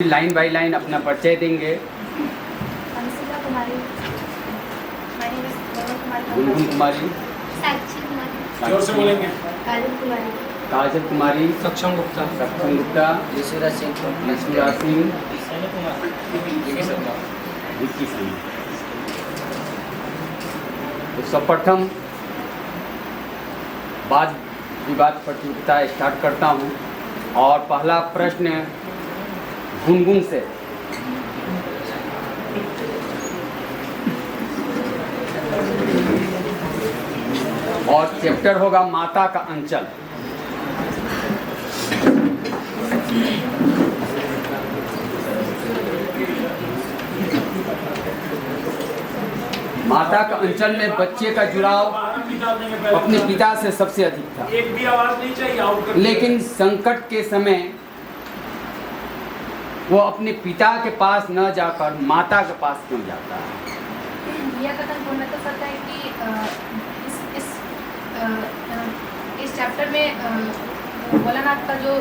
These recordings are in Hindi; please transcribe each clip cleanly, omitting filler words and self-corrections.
लाइन बाय लाइन अपना परिचय देंगे। अंशिका कुमारी, my name is गुनगुन कुमारी, साक्षी कुमारी, जोर से बोलेंगे। काजल कुमारी, काजल कुमारी, सक्षम गुप्ता, सक्षम गुप्ता, यशोराज सिंह, यशोराज सिंह, शर्मा। विक्की सिंह। तो सर्वप्रथम वाद विवाद प्रतियोगिता स्टार्ट करता हूँ और पहला प्रश्न गुनगुन से। और चैप्टर होगा माता का अंचल। माता का अंचल में बच्चे का जुड़ाव अपने पिता से सबसे अधिक था, एक भी आवाज नहीं चाहिए आउट कर। लेकिन संकट के समय वो अपने पिता के पास न जाकर माता के पास क्यों जाता है? यह कथन पूर्णतः सत्य है कि इस चैप्टर में भोलानाथ का जो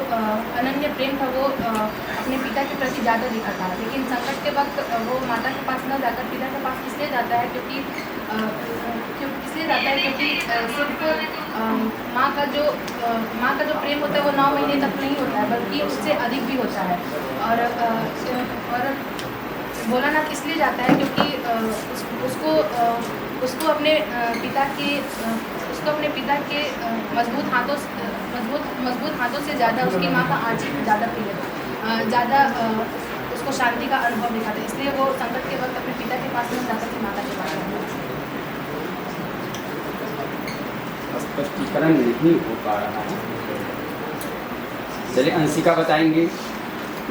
अनन्य प्रेम था वो अपने पिता के प्रति ज़्यादा दिखा था, लेकिन संकट के वक्त वो माता के पास न जाकर पिता के पास इसलिए जाता है क्योंकि सिर्फ माँ का जो प्रेम होता है वो 9 महीने तक नहीं होता है, बल्कि उससे अधिक भी होता है। और भोलानाथ इसलिए जाता है क्योंकि उसको अपने पिता के मजबूत हाथों से ज़्यादा उसकी माँ का आंचल ज़्यादा प्रिय था, ज़्यादा उसको शांति का अनुभव दिखा था, इसलिए वो संकट के वक्त अपने पिता के पास नहीं जाकर के माता के पास जाता है। स्पष्टीकरण नहीं हो पा रहा है। चलिए अंशिका बताएंगे।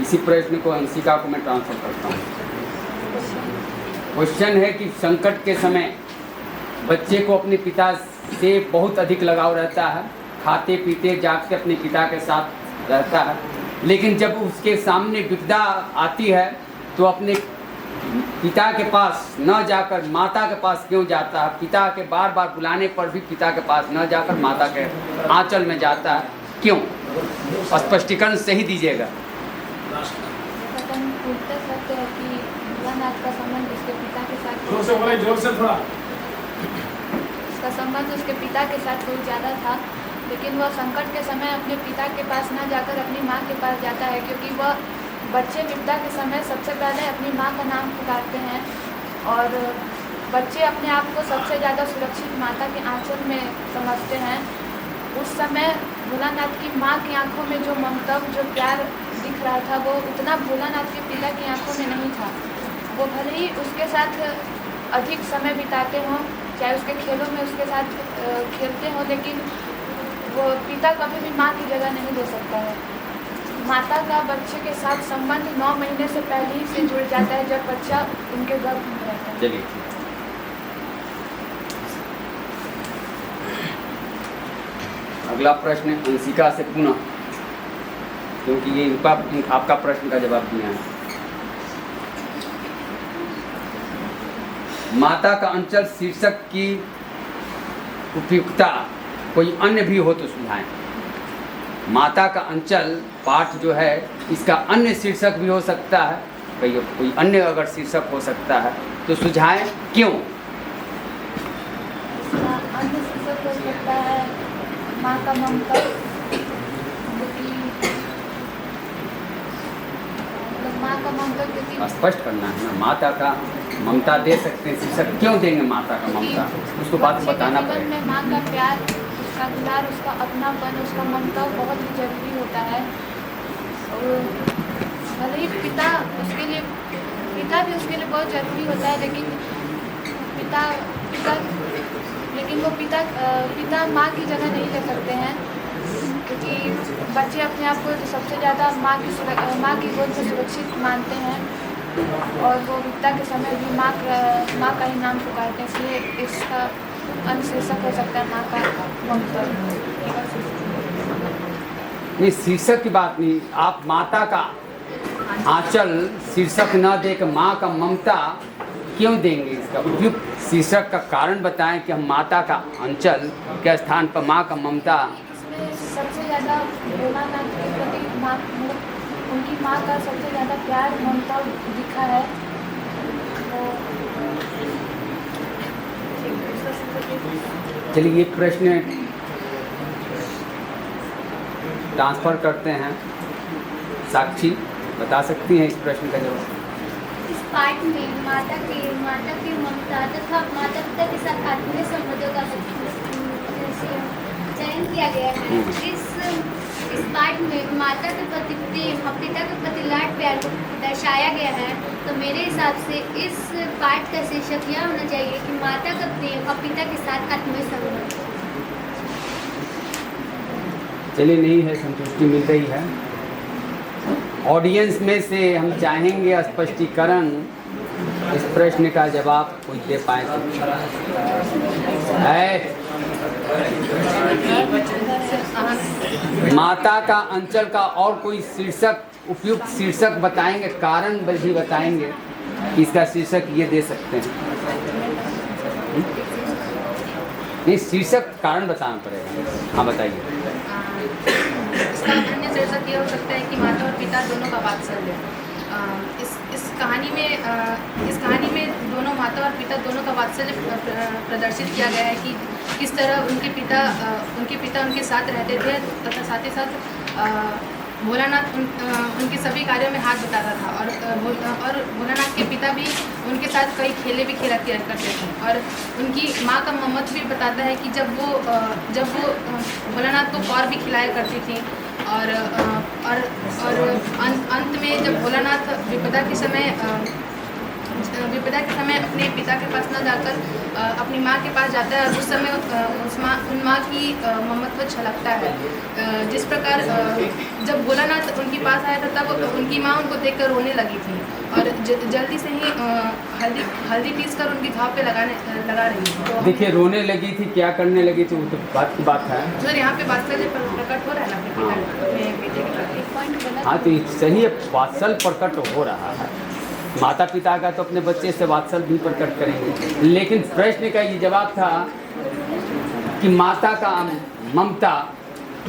इसी प्रश्न को अंशिका को मैं ट्रांसफर करता हूँ। क्वेश्चन है कि संकट के समय बच्चे को अपने पिता से बहुत अधिक लगाव रहता है, खाते पीते जागते अपने पिता के साथ रहता है, लेकिन जब उसके सामने विपदा आती है तो अपने पिता के पास न जाकर माता के पास क्यों जाता है? पिता के बार बार बुलाने पर भी पिता के पास न जाकर माता के आंचल में जाता है, क्यों? स्पष्टीकरण सही दीजिएगा। सत्य है कि भोलानाथ का संबंध उसके पिता के साथ जोर से बोले, जोर से थोड़ा। उसका संबंध उसके पिता के साथ बहुत ज़्यादा था, लेकिन वह संकट के समय अपने पिता के पास न जाकर अपनी माँ के पास जाता है, क्योंकि वह बच्चे विपदा के समय सबसे पहले अपनी माँ का नाम पुकारते हैं और बच्चे अपने आप को सबसे ज़्यादा सुरक्षित माता के आंचल में समझते हैं। उस समय भोलानाथ की माँ की आंखों में जो ममता, जो प्यार दिख रहा था, वो उतना भोलानाथ के पिता की आंखों में नहीं था। वो भले ही उसके साथ अधिक समय बिताते हों, चाहे उसके खेलों में उसके साथ खेलते हों, लेकिन वो पिता कभी भी माँ की जगह नहीं ले सकता है। माता का बच्चे के साथ संबंध 9 महीने से पहले ही से जुड़ जाता है, जब बच्चा उनके गर्भ में रहता है। चलिए, अगला प्रश्न अंशिका से पुनः, क्योंकि ये आपका प्रश्न का जवाब दिया है। माता का अंचल शीर्षक की उपयुक्तता कोई अन्य भी हो तो सुझाएं। माता का अंचल पाठ जो है इसका अन्य शीर्षक भी हो सकता है, कोई अन्य अगर शीर्षक हो सकता है तो सुझाएं, क्यों? अन्य शीर्षक हो सकता है माँ का ममता, माँ का ममता क्योंकि स्पष्ट करना है ना, माता का ममता दे सकते हैं, शीर्षक क्यों देंगे माता का ममता, उसको बात बताना पड़ेगा। में माँ का प्यार, उसका दुलार, उसका अपनापन, उसका ममता बहुत ही जरूरी होता है। और भले ही पिता भी उसके लिए बहुत जरूरी होता है, लेकिन वो पिता माँ की जगह नहीं ले सकते हैं, क्योंकि बच्चे अपने आप को सबसे ज़्यादा माँ की गोद में सुरक्षित मानते हैं और वो विपदा के समय भी माँ का ही नाम पुकारते हैं, इसलिए इसका अन्य शीर्षक हो सकता है माँ का ममता। नहीं, शीर्षक की बात नहीं, आप माता का आंचल शीर्षक न देकर माँ का ममता क्यों देंगे? इसका उपयुक्त शीर्षक का कारण बताएं कि हम माता का अंचल के स्थान पर माँ का ममता। इसमें सबसे ज़्यादा भोलानाथ के प्रति उनकी माँ का सबसे ज़्यादा प्यार ममता दिखा है। चलिए ये प्रश्न ट्रांसफर करते हैं। साक्षी बता सकती हैं इस प्रश्न का जवाब? इस पाठ में माता की ममता तथा माता पिता के साथ आत्मीय संबंधों का चयन किया गया है। इस पाठ में माता के प्रति प्रेम और पिता के प्रति लाड प्यार को दर्शाया गया है। तो मेरे हिसाब से इस पाठ का शीर्षक यह होना चाहिए कि माता का प्रेम और पिता के साथ आत्मीय संबंध। चलिए नहीं है, संतुष्टि मिल रही है। ऑडियंस में से हम चाहेंगे स्पष्टीकरण, इस प्रश्न का जवाब कोई दे पाए तो है। माता का अंचल का और कोई शीर्षक, उपयुक्त शीर्षक बताएंगे, कारण भी बताएंगे कि इसका शीर्षक ये दे सकते हैं। नहीं, शीर्षक कारण बताना पड़ेगा। हाँ बताइए। इसका अन्य शीर्षक ये हो सकता है कि माता और पिता दोनों का वात्सल्य। इस कहानी में दोनों माता और पिता दोनों का वात्सल्य प्रदर्शित किया गया है कि किस तरह उनके पिता उनके साथ रहते थे तथा साथ ही साथ भोलानाथ उनके सभी कार्यों में हाथ बटाता था और भोलानाथ के पिता भी उनके साथ कई खेले भी खेला करते थे। और उनकी माँ का ममत्व भी बताता है कि जब वो भोलानाथ को और भी खिलाया करती थी। और अंत में जब भोलानाथ विपदा के समय अपने पिता के पास न जाकर अपनी माँ के पास जाता है और उस समय उन माँ की ममत्व छलकता है। जिस प्रकार जब भोलानाथ उनके पास आया था तब उनकी माँ उनको देखकर रोने लगी थी और जल्दी से ही हल्दी पीस कर उनके घाव पे लगा रही थी। देखिए रोने लगी थी, क्या करने लगी थी, वो तो बात की बात है सर। यहाँ पे वात्सल्य प्रकट हो रहा है ना अपने बेटे के प्रति। हाँ तो सही है, वात्सल्य प्रकट हो रहा है। माता पिता का तो अपने बच्चे से वात्सल्य भी प्रकट करेंगे, लेकिन प्रश्न का ये जवाब था कि माता का ममता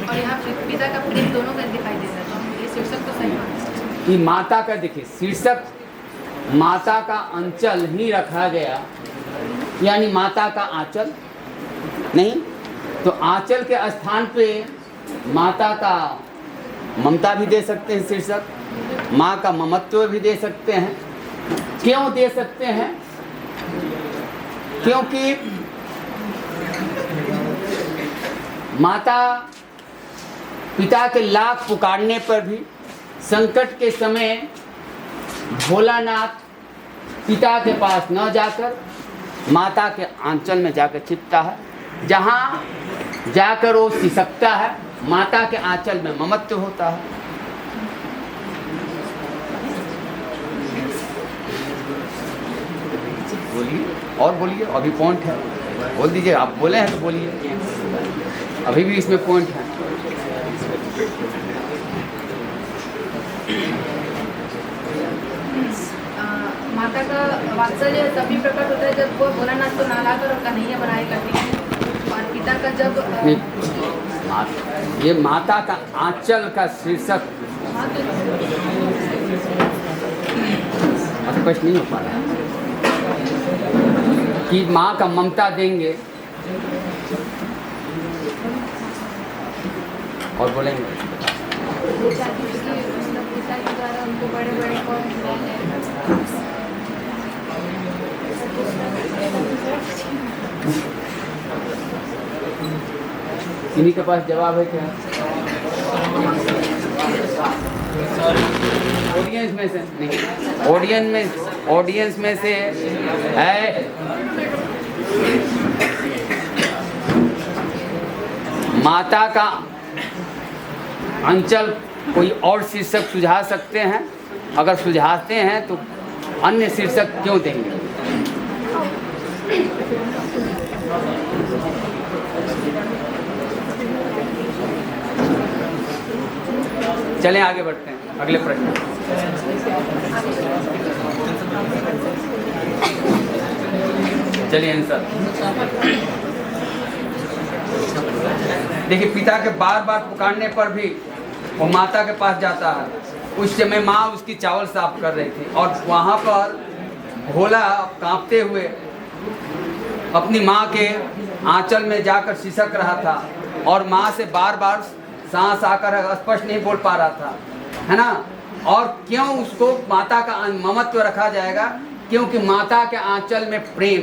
और यहाँ पिता का प्रेम दोनों का दिखाई दे रहा है। तो ये शीर्षक तो सही है कि माता का, देखिए शीर्षक माता का अंचल ही रखा गया, यानी माता का आंचल नहीं, तो आंचल के स्थान पे माता का ममता भी दे सकते हैं शीर्षक, माँ का ममत्व भी दे सकते हैं। क्यों दे सकते हैं? क्योंकि माता पिता के लाख पुकारने पर भी संकट के समय भोलानाथ पिता के पास न जाकर माता के आंचल में जाकर छिपता है, जहाँ जाकर वो सिसकता है, माता के आंचल में ममत्व होता है। बोलिए और बोलिए, अभी पॉइंट है, बोल दीजिए। आप बोले हैं तो बोलिए, अभी भी इसमें पॉइंट है। माता का वात्सल्य तभी प्रकट होता है जब वो भोलानाथ को नहलाकर और कन्हैया बनाया करती है। और पिता का जब ये माता का आंचल का शीर्षक स्पष्ट नहीं हो पा रहा कि माँ का ममता देंगे और बोलेंगे पिता के द्वारा उनको बड़े बड़े कौन खिलाए इन्हीं के पास जवाब है क्या? ऑडियंस में से नहीं, ऑडियंस में से है। माता का अंचल कोई और शीर्षक सुझा सकते हैं? अगर सुझाते हैं तो अन्य शीर्षक क्यों देंगे? चलें आगे बढ़ते हैं, अगले प्रश्न। चलिए आंसर देखिए। पिता के बार बार पुकारने पर भी वो माता के पास जाता है उस समय माँ उसकी चावल साफ कर रही थी और वहाँ पर भोला कांपते हुए अपनी माँ के आंचल में जाकर सिसक रहा था और माँ से बार बार सांस आकर स्पष्ट नहीं बोल पा रहा था, है ना। और क्यों उसको माता का ममत्व रखा जाएगा? क्योंकि माता के आंचल में प्रेम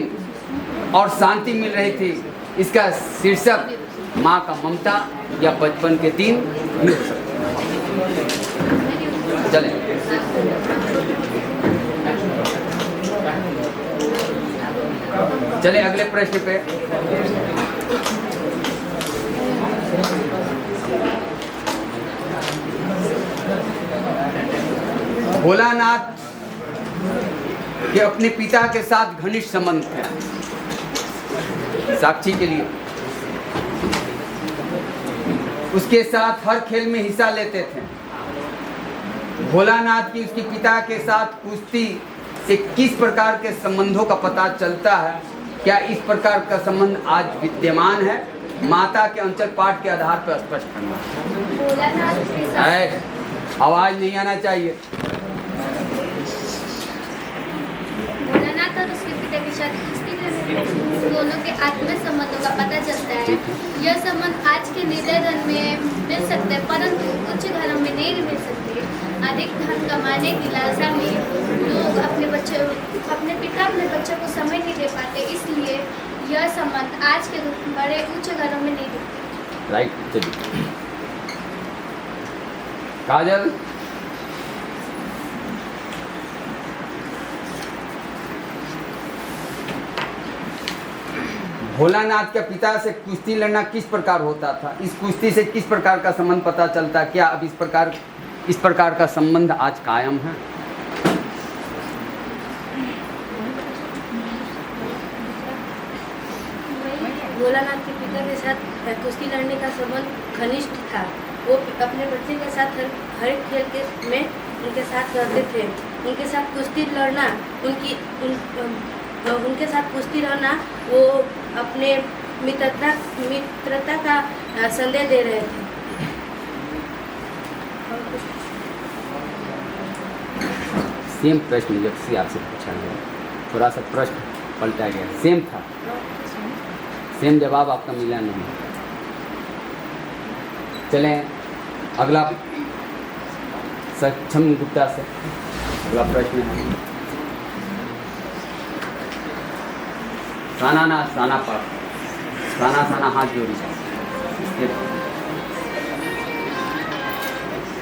और शांति मिल रही थी। इसका शीर्षक माँ का ममता या बचपन के दिन भी हो सकता है। चले चले अगले प्रश्न पे। भोलानाथ के अपने पिता के साथ घनिष्ठ संबंध थे। साक्षी के लिए उसके साथ हर खेल में हिस्सा लेते थे। भोलानाथ की उसके पिता के साथ कुश्ती से किस प्रकार के संबंधों का पता चलता है? क्या इस प्रकार का संबंध आज विद्यमान है? माता के अंचल पाठ के आधार पर स्पष्ट करना है। आवाज नहीं आना चाहिए। भोलानाथ और उसके पिता के साथ कुश्ती दोनों के आत्मिक संबंधों का पता चलता है। यह संबंध आज के निर्दय धन में मिल सकता है, परंतु उच्च धर्म में नहीं मिल सकते। अधिक धन कमाने की लालसा में लोग अपने पिता अपने बच्चों को समय नहीं दे पाते, इसलिए यह संबंध आज के बड़े उच्च घरों में नहीं दिखते। राइट, चलिए काजल। भोलानाथ के पिता से कुश्ती लड़ना किस प्रकार होता था? इस कुश्ती से किस प्रकार का संबंध पता चलता? क्या अब इस प्रकार का संबंध आज कायम है? भोलानाथ के पिता के साथ कुश्ती लड़ने का संबंध घनिष्ठ था। वो अपने बच्चे के साथ हर एक खेल में उनके साथ रहते थे। उनके साथ कुश्ती लड़ना उनके साथ कुश्ती रहना वो अपने मित्रता का संदेश दे रहे थे। सेम प्रश्न जब से आपसे पूछा गया, थोड़ा सा प्रश्न पलटा गया, सेम था, सेम जवाब आपका मिला नहीं। चलें अगला सक्षम गुप्ता से अगला प्रश्न है। साना पर साना हाथ जोड़ी।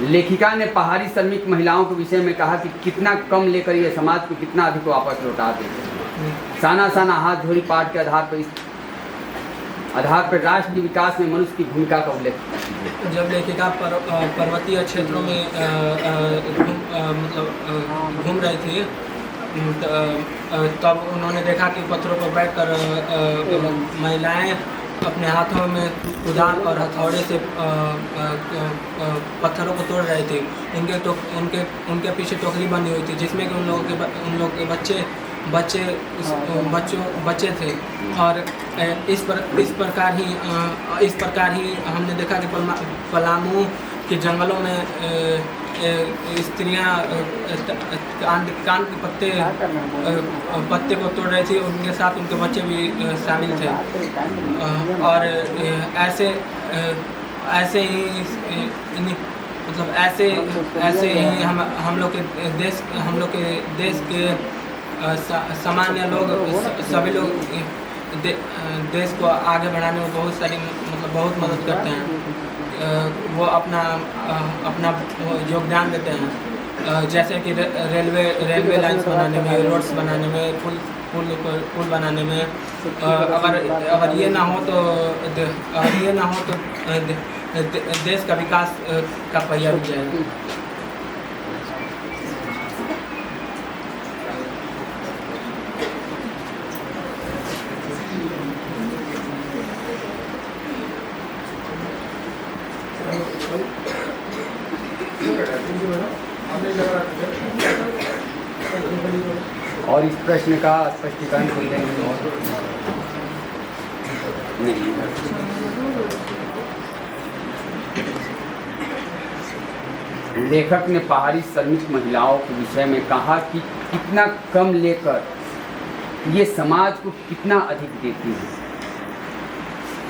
लेखिका ने पहाड़ी श्रमिक महिलाओं के विषय में कहा कि कितना कम लेकर ये समाज को कितना अधिक वापस लौटा देते। साना हाथ जोड़ी पाठ के आधार पर राष्ट्र के विकास में मनुष्य की भूमिका का उल्लेख। जब लेखिका पर्वतीय क्षेत्रों में घूम रही थी तब उन्होंने देखा कि पत्थरों पर बैठकर महिलाएं अपने हाथों में कुदाल और हथौड़े से पत्थरों को तोड़ रहे थे। उनके पीछे टोकरी बनी हुई थी जिसमें कि उन लोगों के बच्चे थे। और इस प्रकार ही हमने देखा कि पलामू के जंगलों में स्त्रियां कान के पत्ते को तोड़ रही थी। उनके साथ उनके बच्चे भी शामिल थे। और ऐसे ही मतलब ऐसे ही हम लोग के देश के सामान्य लोग सभी लोग देश को आगे बढ़ाने में बहुत मदद करते हैं। वो अपना योगदान देते हैं, जैसे कि रेलवे लाइन्स बनाने में, रोड्स बनाने में, पुल बनाने में। अगर ये ना हो तो देश का विकास का पहिया रुक जाएगा। और इस प्रश्न का स्पष्टीकरण कोई नहीं। लेखक ने पहाड़ी श्रमिक महिलाओं के विषय में कहा कि कितना कम लेकर ये समाज को कितना अधिक देती है।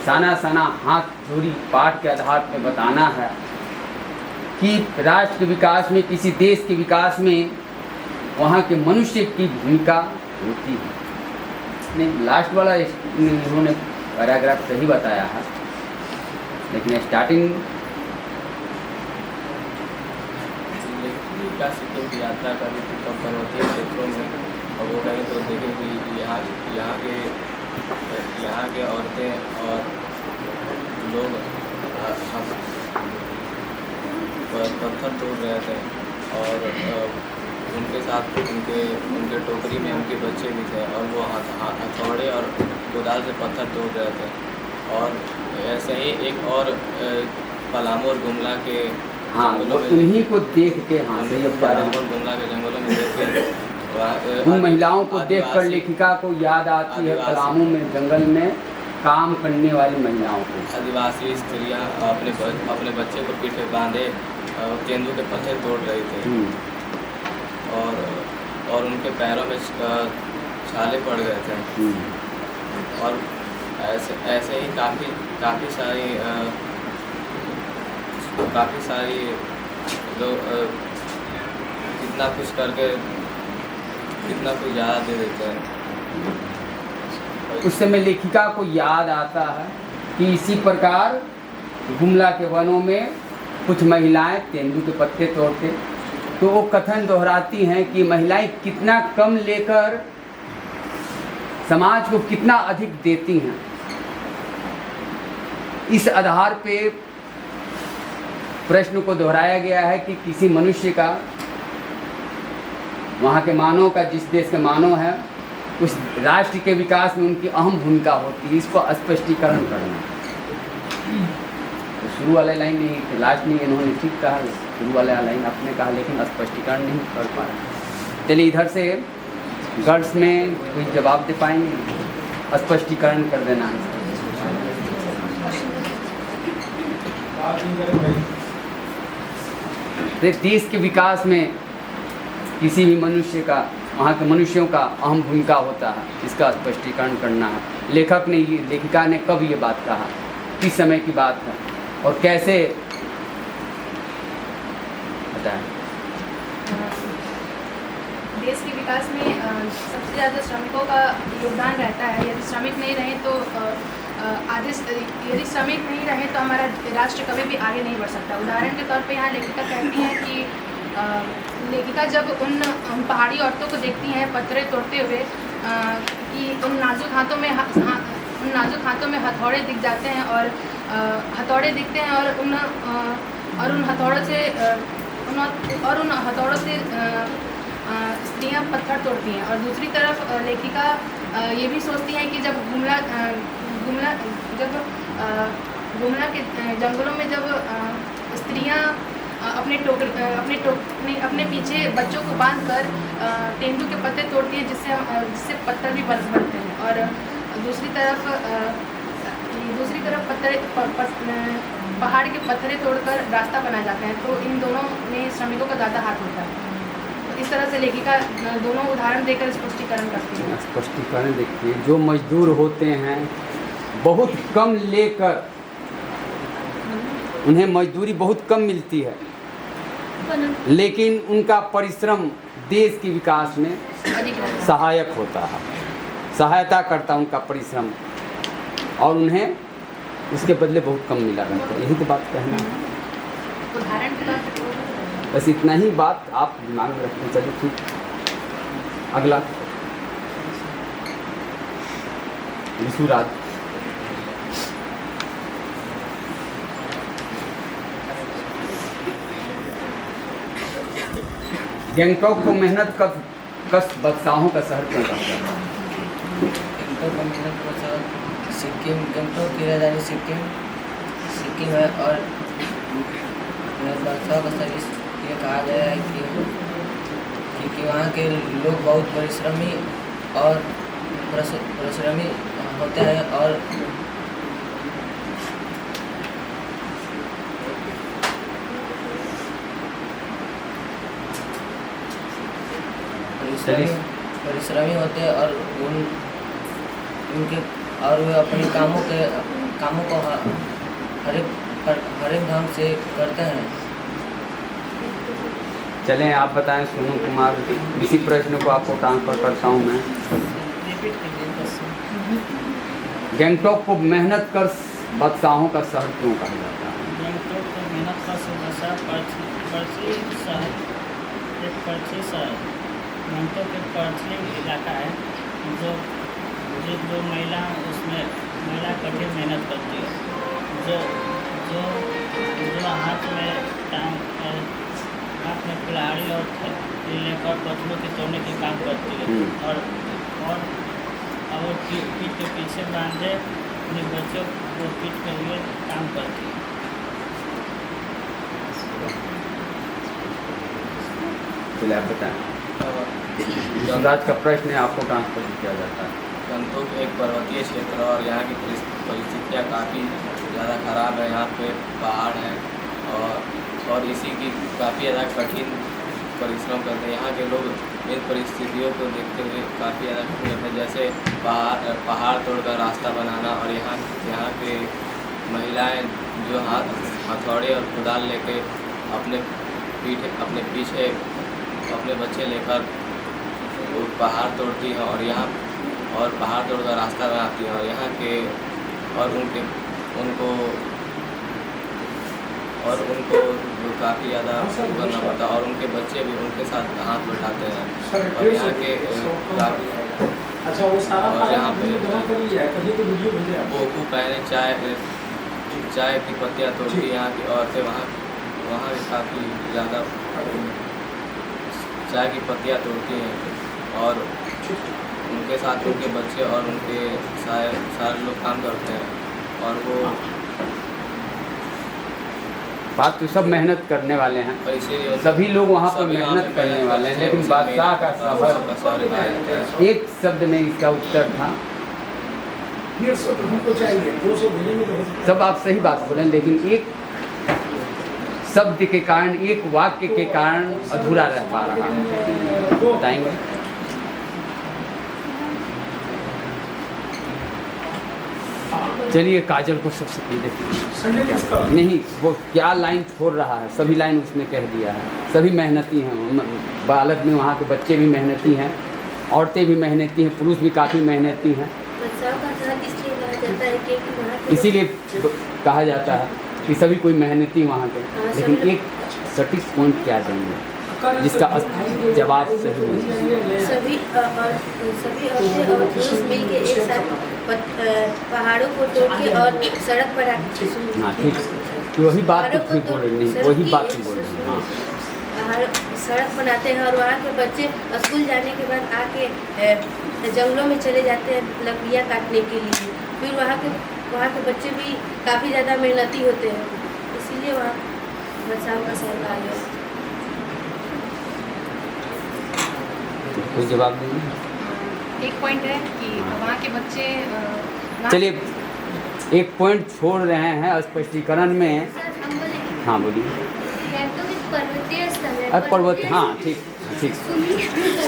साना साना हाथ जोड़ी पाठ के आधार पर बताना है कि राष्ट्र के विकास में, किसी देश के विकास में वहाँ के मनुष्य की भूमिका होती है। नहीं, लास्ट वाला इन्होंने पैराग्राफ सही बताया है, लेकिन स्टार्टिंग का सिक्किम की यात्रा करी थी तब पर्वतीय क्षेत्रों में, और वो गई तो देखे कि यहाँ के औरतें और लोग पत्थर तोड़ रहे थे, और उनके साथ उनके टोकरी में उनके बच्चे भी थे, और वो हथौड़े और कुदाल से पत्थर तोड़ रहे थे। और ऐसे ही एक और पलामू और गुमला के हाँ, वो उन्हीं को देख के गुमला के जंगलों में देख के उन महिलाओं को देखकर लेखिका को याद आती है पलामू में जंगल में काम करने वाली महिलाओं को। आदिवासी स्त्रियां अपने बच्चे को पीठ पे बांधे तेंदू के पत्थर तोड़ रही थी, और उनके पैरों में छाले पड़ गए थे। और ऐसे ही काफ़ी सारी लोग कितना कुछ करके कितना कुछ ज़्यादा दे देते हैं। उस समय लेखिका को याद आता है कि इसी प्रकार गुमला के वनों में कुछ महिलाएं तेंदू के पत्ते तोड़ते, तो वो कथन दोहराती हैं कि महिलाएं कितना कम लेकर समाज को कितना अधिक देती हैं। इस आधार पे प्रश्न को दोहराया गया है कि किसी मनुष्य का, वहाँ के मानव का, जिस देश के मानव है, उस राष्ट्र के विकास में उनकी अहम भूमिका होती है। इसको स्पष्टीकरण करना। तो शुरू वाले लाइन नहीं, लास्ट में इन्होंने ठीक कहा, शुरू वाला लाइन आपने कहा, लेकिन स्पष्टीकरण नहीं कर पाया। चलिए इधर से गर्ल्स में कोई जवाब दे पाएंगे? स्पष्टीकरण कर देना है। देश के विकास में किसी भी मनुष्य का, वहाँ के मनुष्यों का अहम भूमिका होता है, इसका स्पष्टीकरण करना है। लेखिका ने कब ये बात कहा, किस समय की बात है और कैसे बताएं? देश के विकास में सबसे ज़्यादा श्रमिकों का योगदान रहता है। यदि श्रमिक नहीं रहे तो यदि श्रमिक नहीं रहे तो हमारा राष्ट्र कभी भी आगे नहीं बढ़ सकता। उदाहरण के तौर पे यहाँ लेखिका कहती हैं कि लेखिका जब उन पहाड़ी औरतों को देखती हैं पत्थरें तोड़ते हुए, कि उन नाजुक हाथों में हथौड़े दिख जाते हैं, और हथौड़े दिखते हैं, और उन हथौड़ों से स्त्रियाँ पत्थर तोड़ती हैं। और दूसरी तरफ लेखिका ये भी सोचती हैं कि जब गुमला के जंगलों में जब स्त्रियाँ अपने पीछे बच्चों को बांधकर तेंदू के पत्ते तोड़ती हैं, जिससे पत्थर भी बनते हैं। और दूसरी तरफ पहाड़ के पत्थरे तोड़कर रास्ता बनाए जाते हैं। तो इन दोनों में श्रमिकों का ज़्यादा हाथ होता है। तो इस तरह से लेखिका दोनों उदाहरण देकर स्पष्टीकरण करती है। स्पष्टीकरण देखिए, जो मजदूर होते हैं बहुत कम लेकर, उन्हें मजदूरी बहुत कम मिलती है, लेकिन उनका परिश्रम देश के विकास में सहायक होता है, सहायता करता उनका परिश्रम, और उन्हें उसके बदले बहुत कम मिला रहता है। यही तो बात कहना है। उदाहरण के तौर पर बस इतना ही बात आप दिमाग में रखते चलिए। ठीक, अगला विशुराज। गैंगटॉक को मेहनत कश बादशाहों का शहर क्यों कहते हैं? सिक्किम, गैंगटॉक की राजधानी सिक्किम है, और बादशाह का शहर इसलिए कहा गया है क्योंकि वहाँ के लोग बहुत परिश्रमी होते हैं, और परिश्रमी होते हैं और उनके और वे अपने कामों को हर एक ढंग से करते हैं। चलें आप बताएं सोनू कुमार, इसी प्रश्न को आपको ट्रांसफर करता हूं मैं। गैंगटॉक को मेहनत कर बादशाहों का शहर क्यों कहा जाता है? गैंगटॉक को मेहनत का शहर गैंगटॉक एक पश्चिमी इलाका है जो महिला उसमें कठिन मेहनत करती है, जो हाथ में कुल्हाड़ी और लेकर पत्थरों के तोड़ने के काम करती है और वो पीठ के पीछे बांधे अपने बच्चों को पीठ के लिए काम करती है। चलिए आप बताएं। युवराज का प्रश्न है, आपको ट्रांसफर किया जाता है। गंगटोक एक पर्वतीय क्षेत्र है और यहाँ की परिस्थितियाँ काफ़ी ज़्यादा ख़राब है। यहाँ पे पहाड़ है और इसी की काफ़ी ज़्यादा कठिन परिश्रम करते हैं। यहाँ के लोग इन परिस्थितियों को देखते हुए काफ़ी ज़्यादा कठिन करते हैं, जैसे पहाड़ तोड़कर रास्ता बनाना। और यहाँ के महिलाएं जो हथौड़े और कुदाल लेके अपने पीछे अपने बच्चे लेकर वो पहाड़ तोड़ती हैं और पहाड़ तोड़कर रास्ता बनाती हैं। और यहाँ के उनको काफ़ी ज़्यादा करना पड़ता है और उनके बच्चे भी उनके साथ हाथ बैठाते हैं। और यहाँ के और यहाँ पे बोकू पहने चाय की पत्तियाँ तोड़ती यहाँ की औरतें वहाँ भी काफ़ी ज़्यादा चाय की पत्तियाँ तोड़ती हैं और उनके साथ उनके बच्चे और उनके सारे लोग काम करते हैं। और वो बात तो सब मेहनत करने वाले हैं, सभी लोग वहाँ पर मेहनत करने वाले हैं, लेकिन बादशाह का शहर एक शब्द में इसका उत्तर था। सब आप सही बात बोलें, लेकिन एक शब्द के कारण, एक वाक्य के कारण अधूरा रह पा रहा है। बताएंगे? चलिए काजल को सबसे पहले नहीं, वो क्या लाइन छोड़ रहा है, सभी लाइन उसने कह दिया है। सभी मेहनती हैं, बालक में वहाँ के बच्चे भी मेहनती हैं, औरतें भी मेहनती हैं, पुरुष भी काफ़ी मेहनती हैं। इसीलिए कहा जाता है कि सभी कोई मेहनती वहाँ के। लेकिन एक सटीक पॉइंट क्या देंगे जिसका जवाब सही हो? सभी औरतें और पुरुष मिलके एक साथ पहाड़ों को तोड़ के और सड़क पर आके। हाँ ठीक, तो वही बात तो ठीक बोल रही, वही बात ही बोल रही। हाँ, सड़क बनाते हैं और वहाँ के बच्चे स्कूल जाने के बाद आके जंगलों में चले जाते हैं लकड़ियाँ काटने के लिए। फिर वहाँ के बच्चे भी काफ़ी ज़्यादा मेहनती होते हैं, इसीलिए वहाँ बचाव का शहर आ गया। कोई जवाब देंगे? एक पॉइंट है कि वहाँ के बच्चे चलिए एक पॉइंट छोड़ रहे हैं स्पष्टीकरण में। हाँ बोलिए। पर्वतीय स्थल है। पर्वत, हाँ ठीक ठीक।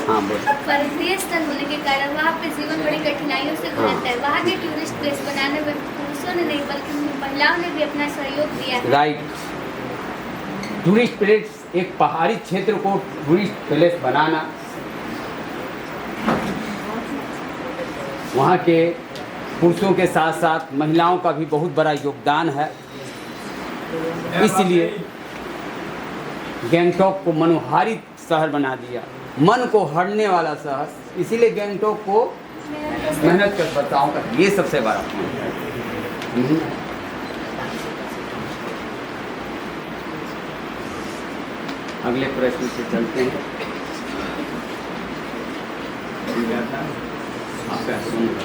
हाँ बोलिए। पर्वतीय स्थल होने के कारण वहाँ पे जीवन बड़ी कठिनाइयों से गुजरता है। वहाँ के टूरिस्ट प्लेस बनाने में पुरुषों ने नहीं बल्कि महिलाओं ने भी अपना सहयोग दिया है। राइट, टूरिस्ट प्लेस, एक पहाड़ी क्षेत्र को टूरिस्ट प्लेस बनाना, वहाँ के पुरुषों के साथ साथ महिलाओं का भी बहुत बड़ा योगदान है। इसलिए गैंगटॉक को मनोहारी शहर बना दिया, मन को हरने वाला शहर। इसीलिए गैंगटॉक को मेहनत कर बताऊँ का ये सबसे बड़ा पॉइंट है। अगले प्रश्न से चलते हैं। आपका सुनूंगा।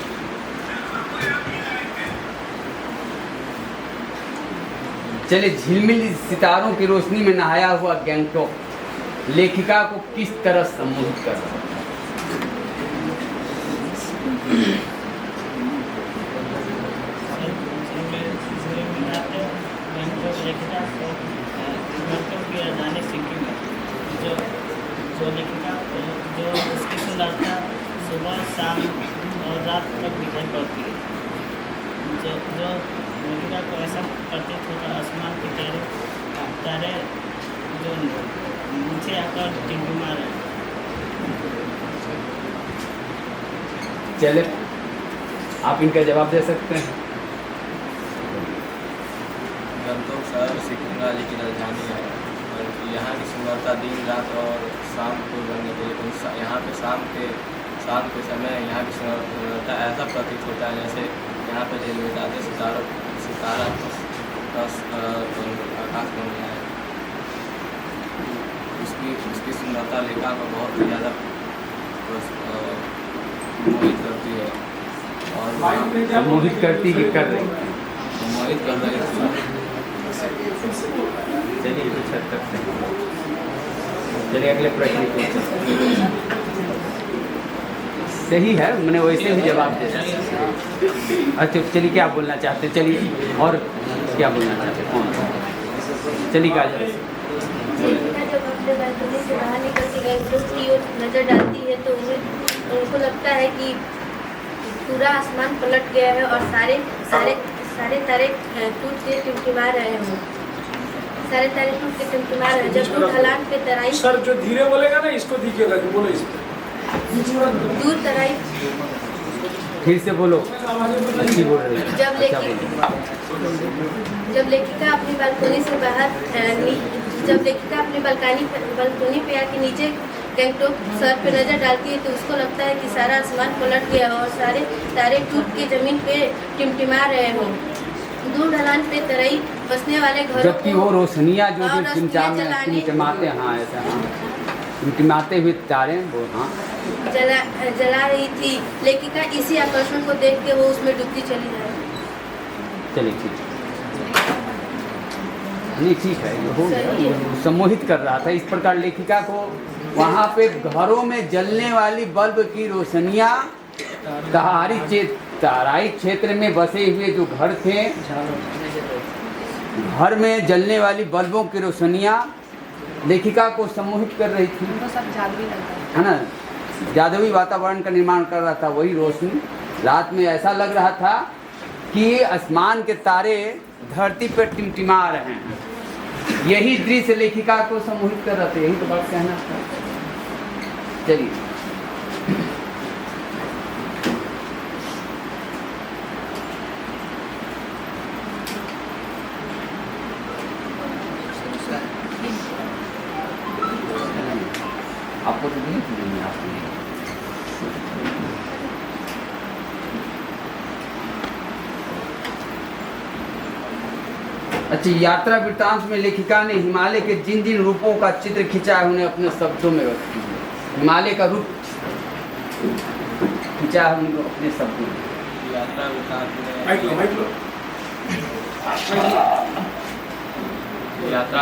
चलिए, झिलमिल सितारों की रोशनी में नहाया हुआ गैंगटॉक लेखिका को किस तरह संबोधित कर रहा है? जो लेखिका जो उसकी सुंदरता सुबह शाम और रात तक दिखाई पड़ती है। जो लेखिका को ऐसा प्रतीत होता आसमान के तारे जो नीचे आकर टिमटिमा रहे। चले, आप इनका जवाब दे सकते हैं। गंगटोक शहर सिक्किम राज्य की राजधानी है और यहाँ की सुंदरता दिन रात और शाम को बनने के लिए यहाँ पे शाम के समय यहाँ की सुंदरता ऐसा प्रतीत होता है जैसे यहाँ पे झिलमिलाते सितारा आकाश बन गया है। उसकी सुंदरता लेखा को बहुत ही ज़्यादा मोहित करती है और मोहित करती कि कर रही? मोहित कर रही थी। चलिए कुछ हद तक से चलिए अगले प्रश्न को। सही है, मैंने वैसे भी जवाब दे दिया। अच्छा चलिए, क्या बोलना चाहते, चलिए और क्या बोलना चाहते, कौन? चलिए का लेखिका जब अपने बालकनी से बाहर निकल के गैंगटॉक की ओर नजर डालती है तो उनको लगता है कि पूरा आसमान पलट गया है और सारे तारे टूट के टिमटिमा रहे हैं। सारे तारे टूट के टिमटिमा रहे हैं। जब दूर ढलान पे तराई सर जो धीरे बोलेगा ना इसको दीजिएगा कि बोलो इसको। दूर तराई फिर से बोलो, अच्छी बोल रही है। जब लेखिका अपनी बालकनी से बाहर जब लेखिका अपनी बालकनी पे आके नीचे गैंगटॉक शहर पे नजर डालती है तो उसको लगता है कि सारा आसमान पलट गया और सारे तारे टूट के जमीन पे टिमटिमा रहे हों। दूर ढलान पे तराई बसने वाले घरों जबकि वो रोशनियाँ जो भी टिमटिमाते, हाँ ऐसा, हाँ टिमटिमाते हुए तारे वो, हाँ जला रही थी। लेखिका इसी आकर्षण को देख के वो उसमें डूबती चली जा रही। चलिए ठीक, नहीं ठीक है, ये हो गया, सम्मोहित कर रहा था। इस प्रकार लेखिका को वहाँ पे घरों में जलने वाली बल्ब की रोशनियाँ, तराई क्षेत्र में बसे हुए जो घर थे, घर में जलने वाली बल्बों की रोशनियाँ लेखिका को सम्मोहित कर रही थी। तो सब जादुई लगता है ना, जादुई वातावरण का निर्माण कर रहा था। वही रोशनी रात में ऐसा लग रहा था कि आसमान के तारे धरती पर टिमटिमा रहे हैं। यही दृश्य लेखिका को सम्मोहित कर रहे थे, यही तो बात कहना था। चलिए आपको तो नहीं आपको। अच्छा, यात्रा वृत्तांत में लेखिका ने हिमालय के जिन जिन रूपों का चित्र खींचा है उन्हें अपने शब्दों में व्यक्त किया। हिमालय का रूप खींचा है उनको अपने शब्दों में। यात्रा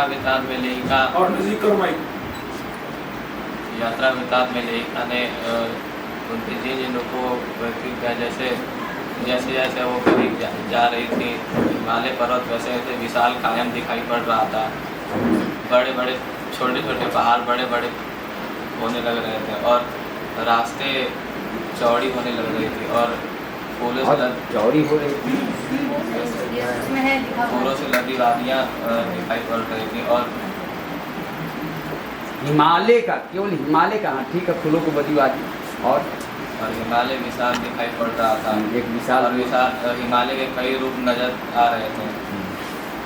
वृत्तांत में लेखिका और नजदीक करो माइक। यात्रा वृत्तांत में लेखिका ने उनके जिन रूपों को व्यक्त किया, जैसे जैसे वो करीब जा रही थी हिमालय पर्वत वैसे वैसे विशाल कायम दिखाई पड़ रहा था। बड़े बड़े छोटे छोटे पहाड़ बड़े बड़े होने लग रहे थे और रास्ते चौड़ी होने लग रही थी और फूलों से चौड़ी हो रही थी, फूलों से लदी वादियाँ दिखाई पड़ रही थी। और हिमालय का, केवल हिमालय का, हाँ ठीक है, फूलों को बदी वादी और हिमालय विशाल दिखाई पड़ रहा था। एक विशाल और हिमालय के कई रूप नजर आ रहे थे।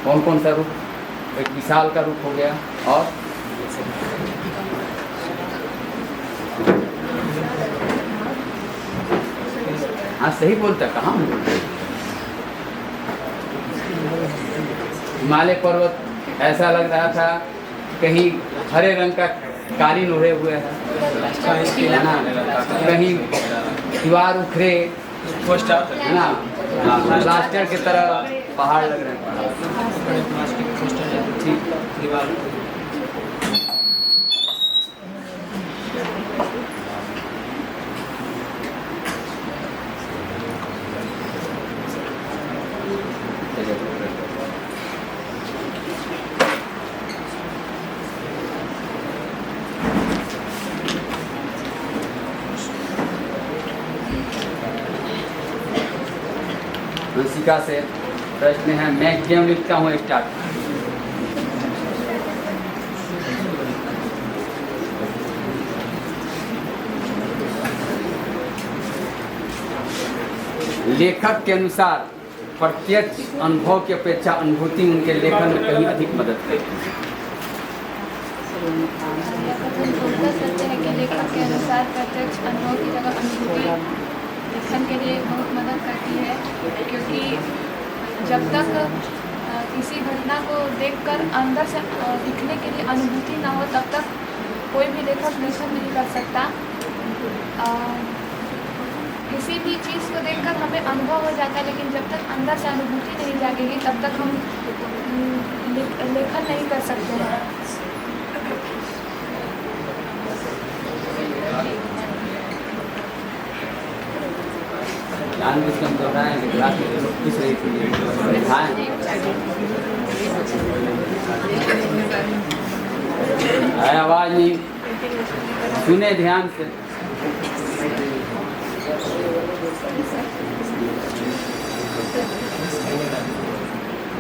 कौन कौन सा रूप? एक विशाल का रूप हो गया और हाँ सही बोलता, कहाँ हिमालय पर्वत ऐसा लग रहा था कहीं हरे रंग का कालीन ओढ़े हुए है ना, कहीं दीवार उखरे है ना, प्लास्टर की तरह पहाड़ लग रहे हैं। हंसिका से प्रश्न है, मैं क्यों लिखता हूँ स्टार्ट। लेखक के अनुसार प्रत्यक्ष अनुभव की अपेक्षा अनुभूति उनके लेखन में कहीं अधिक मदद करती है। सत्य है कि लेखक के अनुसार प्रत्यक्ष अनुभव की जगह अनुभूति लेखन के लिए बहुत मदद करती है, क्योंकि जब तक किसी घटना को देखकर अंदर से लिखने के लिए अनुभूति ना हो तब तक कोई भी लेखक लेखन नहीं कर सकता। किसी भी चीज़ को देखकर हमें अनुभव हो जाता है, लेकिन जब तक अंदर से अनुभूति नहीं जागेगी तब तक हम लेखन नहीं कर सकते हैं। जानबूझ के हम दोहराएं कि क्लास में लोग पूछ रही थी आवाज़ नहीं सुने ध्यान से।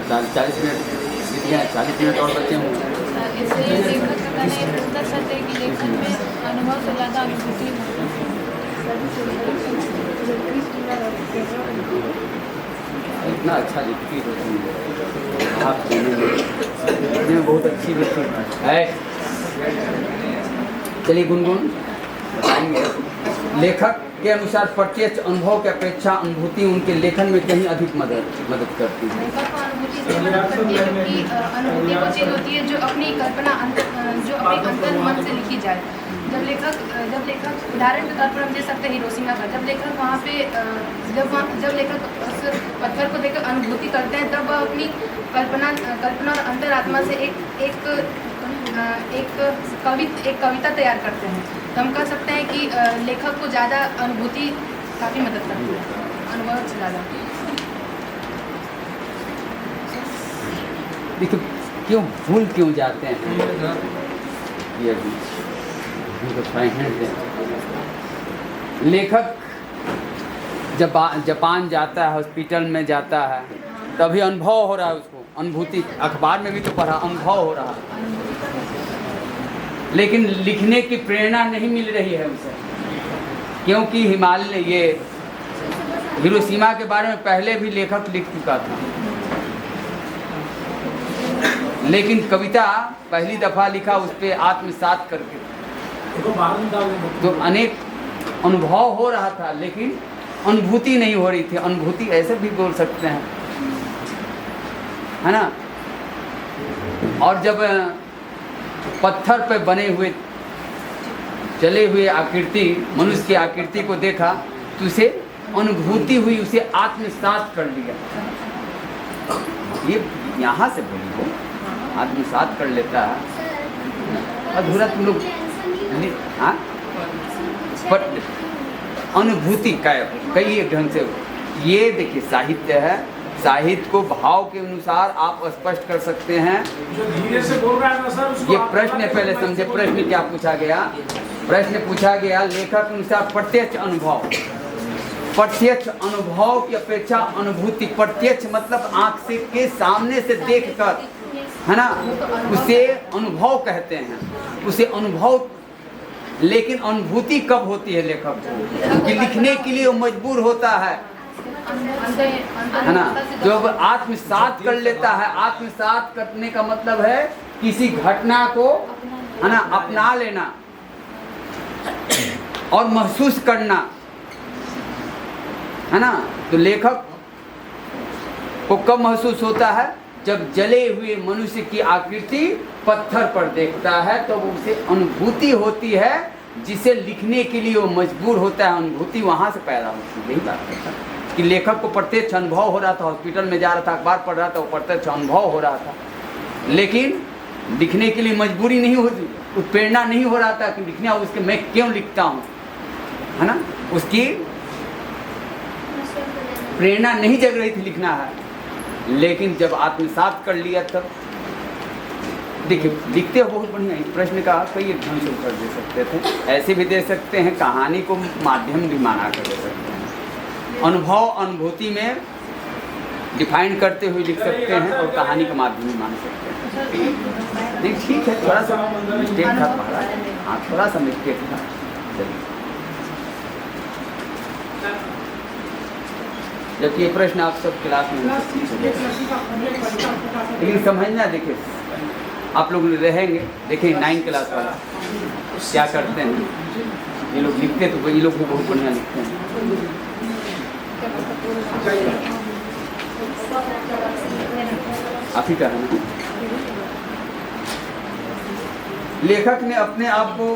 40 मिनट 40 मिनट और बचे होंगे। इसलिए लेखक का कहना ये उत्तर सत्य है कि लेखन में अनुभव से ज़्यादा अनुभूति इतना अच्छा लिखती हो तुम, आप सुनेंगे बहुत अच्छी लिखती है। चलिए गुनगुन बताएंगे। लेखक के अनुसार प्रत्यक्ष अनुभव की अपेक्षा अनुभूति उनके लेखन में कहीं अधिक मदद करती है। लेखक को अनुभूति से मदद करती है, क्योंकि अनुभूति वो चीज़ होती है जो अपनी कल्पना जो अपने अंतर मन से लिखी जाए। जब लेखक उदाहरण के तौर पर हम दे सकते हैं हिरोशिमा का, जब लेखक वहाँ पे जब लेखक उस पत्थर को देखकर अनुभूति करते हैं तब वह अपनी कल्पना और अंतरात्मा से एक कविता तैयार करते हैं। तो हम कह सकते हैं कि लेखक को ज़्यादा अनुभूति काफ़ी मदद करती है, अनुभव से ज़्यादा। देखो क्यों भूल क्यों जाते हैं ये भी लेखक जब जापान जाता है, हॉस्पिटल में जाता है, तभी अनुभव हो रहा है उसको, अनुभूति। अखबार में भी तो पढ़ा, अनुभव हो रहा है, लेकिन लिखने की प्रेरणा नहीं मिल रही है उसे, क्योंकि हिमालय ये हिरोशिमा के बारे में पहले भी लेखक लिख चुका था, लेकिन कविता पहली दफ़ा लिखा उस पर आत्मसात करके, तो अनेक अनुभव हो रहा था लेकिन अनुभूति नहीं हो रही थी। अनुभूति ऐसे भी बोल सकते हैं, है ना। और जब पत्थर पे बने हुए चले हुए आकृति, मनुष्य की आकृति को देखा तो उसे अनुभूति हुई, उसे आत्मसात कर लिया। ये यहाँ से बोली हो, आत्मसात कर लेता है। अधूरा तुम लोग हाँ, पर अनुभूति का कई एक ढंग से ये देखिए साहित्य है, साहित्य को भाव के अनुसार आप स्पष्ट कर सकते हैं। जो धीरे से बोल रहा है ना सर, उसको ये प्रश्न है, पहले समझे प्रश्न क्या पूछा गया। प्रश्न पूछा गया लेखक के अनुसार प्रत्यक्ष अनुभव, प्रत्यक्ष अनुभव की अपेक्षा अनुभूति। प्रत्यक्ष मतलब आँख से के सामने से देखकर, है ना, उसे अनुभव कहते हैं, उसे अनुभव। लेकिन अनुभूति कब होती है लेखक को, कि लिखने के लिए वो मजबूर होता है ना, जब आत्मसात कर लेता है। आत्मसात करने का मतलब है किसी घटना को, है ना, अपना लेना और महसूस करना, है ना। तो लेखक को कब महसूस होता है, जब जले हुए मनुष्य की आकृति पत्थर पर देखता है तो उसे अनुभूति होती है, जिसे लिखने के लिए वो मजबूर होता है। अनुभूति वहाँ से पैदा होती है। यही बात है कि लेखक को प्रत्यक्ष अनुभव हो रहा था, हॉस्पिटल में जा रहा था, अखबार पढ़ रहा था, वो प्रत्यक्ष अनुभव हो रहा था, लेकिन लिखने के लिए मजबूरी नहीं होती, प्रेरणा नहीं हो रहा था कि लिखना, उसके मैं क्यों लिखता हूँ, है ना, उसकी प्रेरणा नहीं जग रही थी लिखना है। लेकिन जब आत्मसात कर लिया तब देखिए लिखते हो बहुत बढ़िया। इस प्रश्न का कई एक ढंग से उत्तर दे सकते थे, ऐसे भी दे सकते हैं, कहानी को माध्यम भी माना कर दे सकते हैं। अनुभव अनुभूति में डिफाइन करते हुए लिख सकते हैं और कहानी के माध्यम में मान सकते हैं। नहीं ठीक है, थोड़ा सा मिस्टेक था तुम्हारा, हाँ थोड़ा सा मिस्टेक था। चलिए, जबकि ये प्रश्न आप सब क्लास में, लेकिन समझना, देखिए आप लोग रहेंगे, देखिए 9 क्लास वाला क्या करते हैं, ये लोग लिखते तो ये लोग को बहुत बढ़िया लिखते हैं। आप ही का है ना। लेखक ने अपने आप को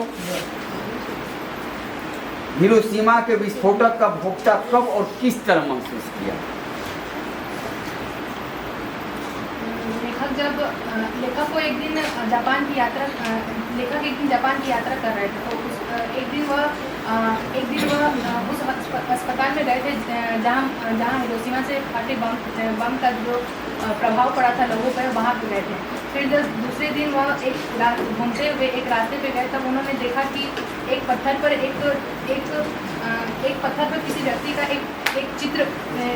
हिरोशिमा के विस्फोटक का भोक्ता कब और किस तरह महसूस किया? लेखक को एक दिन जापान की यात्रा लेखक एक दिन जापान की यात्रा कर रहे थे, तो एक दिन वह उस अस्पताल में गए थे जहाँ हिरोशिमा से फटे बम का जो प्रभाव पड़ा था लोगों पर, वहाँ पे गए थे। फिर जब दूसरे दिन वह घूमते हुए एक रास्ते पे गए, तब उन्होंने देखा कि एक पत्थर पर किसी व्यक्ति का एक चित्र,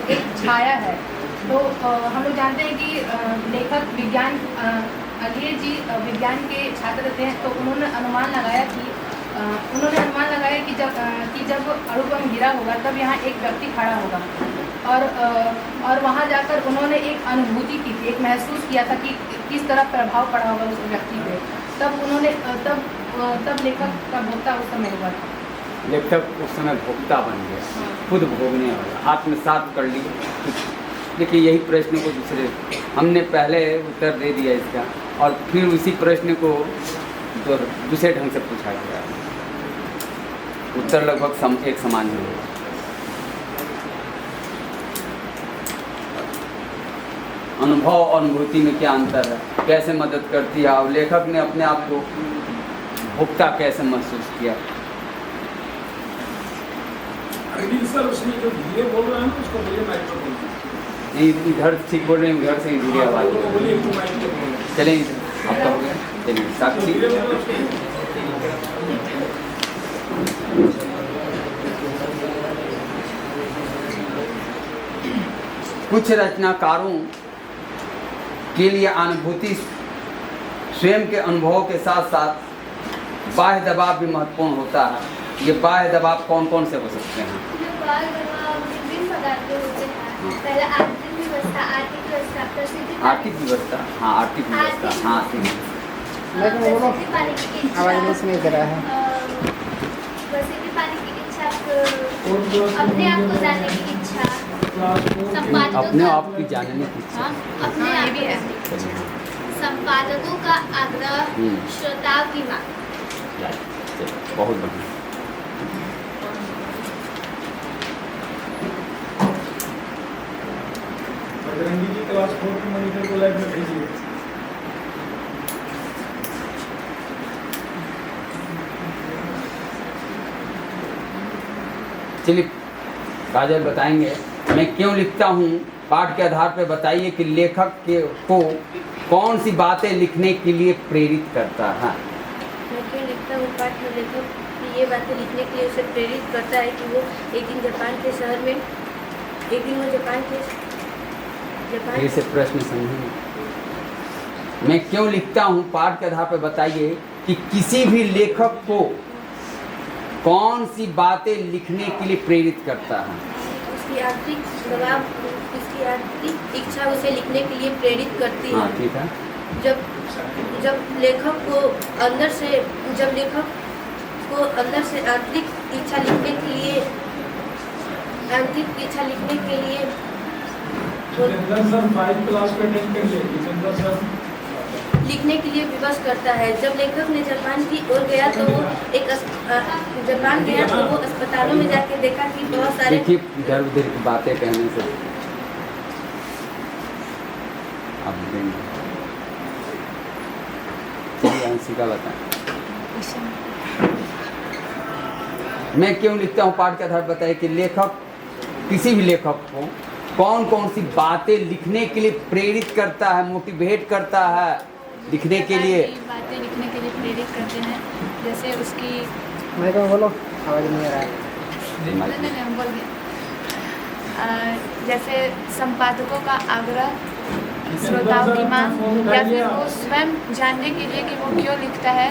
एक छाया है। तो हम लोग जानते हैं कि लेखक अलिये जी विज्ञान के छात्र थे, तो उन्होंने अनुमान लगाया कि जब अणु बम गिरा होगा तब यहाँ एक व्यक्ति खड़ा होगा, और वहाँ जाकर उन्होंने एक अनुभूति की थी, एक महसूस किया था कि किस तरह प्रभाव पड़ा होगा उस व्यक्ति पे। तब लेखक का भोक्ता उस समय हुआ था। लेखक उस समय भोक्ता बन गया, खुद भोगने वाला, आत्मसात कर लिया। देखिए यही प्रश्न को हमने पहले उत्तर दे दिया इसका, और फिर उसी प्रश्न को दूसरे ढंग से पूछा गया, उत्तर लगभग एक समान ही होगा। अनुभव और अनुभूति में क्या अंतर है, कैसे मदद करती है, और लेखक ने अपने आप को भोक्ता कैसे महसूस किया? सर उसने जो धीरे बोल रहा है ना, उसको बोलिए माइक्रोफोन। नहीं, इधर ठीक बोल रहे हैं, उधर से ही धीरे आवाज। चलें आपका हो गया, चलिए साक्षी। कुछ रचनाकारों के लिए अनुभूति स्वयं के अनुभव के साथ साथ बाह्य दबाव भी महत्वपूर्ण होता है। ये बाह्य दबाव कौन कौन से हो सकते हैं? बाह्य दबाव विभिन्न प्रकार के होते हैं। पहले आर्थिक व्यवस्था, आर्थिक व्यवस्था, हाँ आर्थिक व्यवस्था, हाँ ठीक है। प्रसिद्धि पाने की इच्छा, आवाज नहीं दे रहा है। प्रसिद्धि पाने की इच्छा, अपने आप को जानने की इच्छा, अपने आप की जानने की इच्छा, अपने आप भी है, संपादकों का आग्रह, श्रोताओं की मांग। बहुत बढ़िया। बजरंगी जी क्लास 4 के मॉनिटर को लाइव में भेजिए। चलिए काजल बताएंगे, मैं क्यों लिखता हूँ, पाठ के आधार पर बताइए कि लेखक को कौन सी बातें लिखने के लिए प्रेरित करता है? मैं क्यों लिखता हूँ, पाठ में लेखक ये बातें लिखने के लिए उसे प्रेरित करता है कि वो एक दिन जापान के शहर में, एक दिन वो जापान फिर से प्रश्न समझिए। मैं क्यों लिखता हूँ, पाठ के आधार पर बताइए कि किसी भी लेखक को कौन सी बातें लिखने के लिए प्रेरित करता है? उसकी आंतरिक दबाव, उसकी आंतरिक इच्छा उसे लिखने के लिए प्रेरित करती है। हाँ ठीक है। जब लेखक को अंदर से आंतरिक इच्छा लिखने के लिए लिखने के लिए विवश करता है। जब लेखक ने जापान की ओर गया तो वो अस्पतालों में जाके देखा कि बहुत सारे, देखिए इधर उधर की बातें कहने से आप चलिए अंशिका बताएं। मैं क्यों लिखता हूँ, पाठ के आधार पर बताइए कि लेखक, किसी भी लेखक को कौन कौन सी बातें लिखने के लिए प्रेरित करता है, मोटिवेट करता है लिखने के लिए? बातें लिखने के लिए प्रेरित करते हैं, जैसे उसकी मैं बोलो, आवाज नहीं आ रहा है। नहीं, हम बोल गए। जैसे संपादकों का आग्रह, श्रोताओं की मांग, या फिर वो स्वयं जानने के लिए कि वो क्यों लिखता है,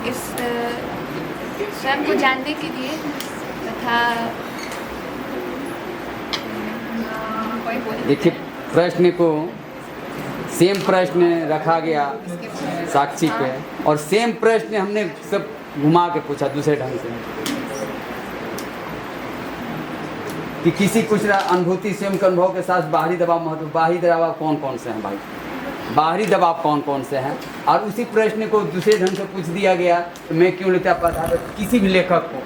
इस स्वयं को जानने के लिए, तथा देखिए प्रश्न को सेम प्रश्न रखा गया साक्षी पे और सेम प्रश्न हमने सब घुमा के पूछा दूसरे ढंग से कि किसी कुछ अनुभूति स्वयं के अनुभव के साथ बाहरी दबाव महत्व। बाहरी दबाव कौन कौन से हैं भाई? बाहरी दबाव कौन कौन से हैं? और उसी प्रश्न को दूसरे ढंग से पूछ दिया गया तो मैं क्यों लेता पता तो किसी भी लेखक को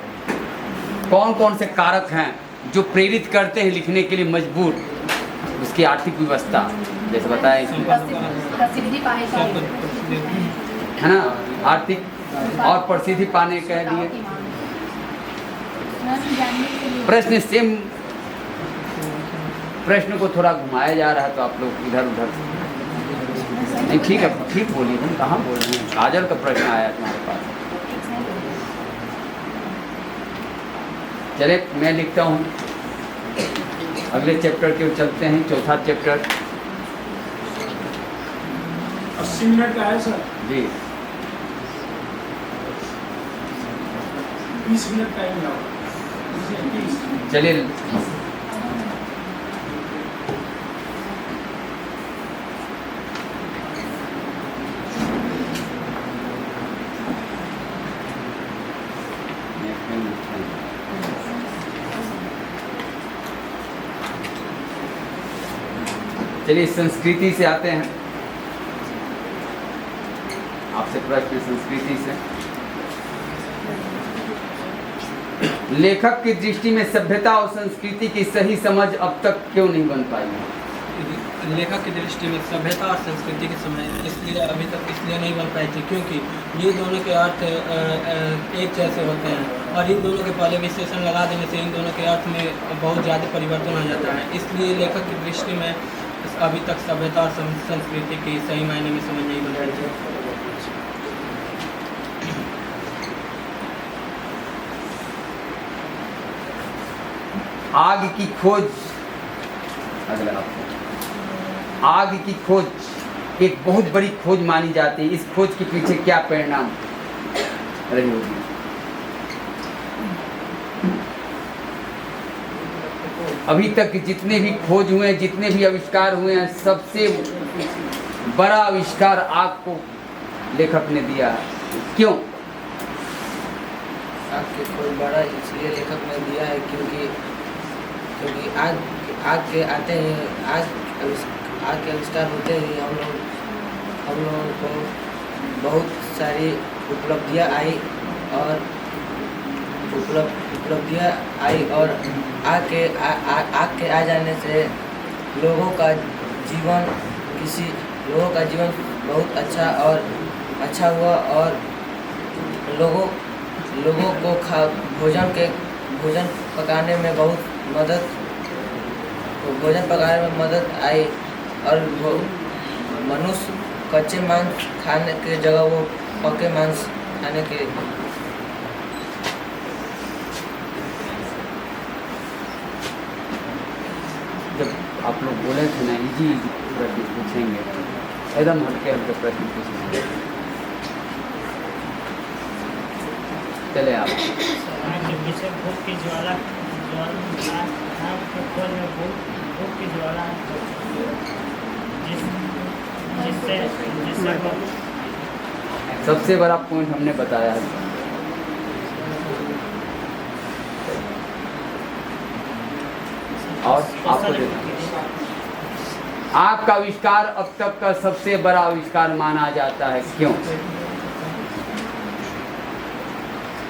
कौन कौन से कारक हैं जो प्रेरित करते हैं लिखने के लिए मजबूर? उसकी आर्थिक व्यवस्था जैसे बताया इसमें, है ना, आर्थिक और प्रसिद्धि पाने कह दिए। प्रश्न सेम प्रश्न को थोड़ा घुमाया जा रहा है तो आप लोग इधर उधर नहीं। ठीक है, ठीक बोलिए, तुम कहाँ बोल रहे हैं? काजल का प्रश्न आया तुम्हारे पास। चले मैं लिखता हूँ, अगले चैप्टर के चलते हैं, चौथा चैप्टर। 80 मिनट का है सर जी, 20 मिनट टाइम लगाओ। चलिए चलिए संस्कृति से आते हैं। आपसे प्रश्न संस्कृति से। लेखक की दृष्टि में सभ्यता और संस्कृति की सही समझ अब तक क्यों नहीं बन पाई? लेखक की दृष्टि में सभ्यता और संस्कृति के समय इसलिए अभी तक इसलिए नहीं बन पाई थी क्योंकि ये दोनों के अर्थ एक जैसे होते हैं और इन दोनों के पहले विशेषण लगा देने से इन दोनों के अर्थ में बहुत ज़्यादा परिवर्तन आ जाता है। इसलिए लेखक की दृष्टि में अभी तक सभ्यता और संस्कृति की सही मायने में समझ नहीं बन पाई थी। आग की खोज, अगला आग की खोज एक बहुत बड़ी खोज मानी जाती है। इस खोज के पीछे क्या परिणाम रही होगी? अभी तक जितने भी खोज हुए हैं, जितने भी आविष्कार हुए हैं, सबसे बड़ा आविष्कार आग को लेखक ने दिया। क्यों? आग की खोज बड़ा इसलिए लेखक ने दिया है क्योंकि आग के आते ही आग के आविष्कार होते ही हम लोगों को बहुत सारी उपलब्धियाँ आई और आग के आ जाने से लोगों का जीवन बहुत अच्छा हुआ और लोगों को भोजन पकाने में मदद आई और मनुष्य कच्चे मांस खाने के जगह वो पके मांस खाने के जब आप लोग बोले थे ना इजी प्रश्न पूछेंगे, एकदम हल्के प्रश्न पूछेंगे। चले आप पीछे भूख की ज्वाला भूख की ज्वाला जिससे सबसे बड़ा पॉइंट हमने बताया है। और आपको देखना, आपका आविष्कार अब तक का सबसे बड़ा आविष्कार माना जाता है। क्यों?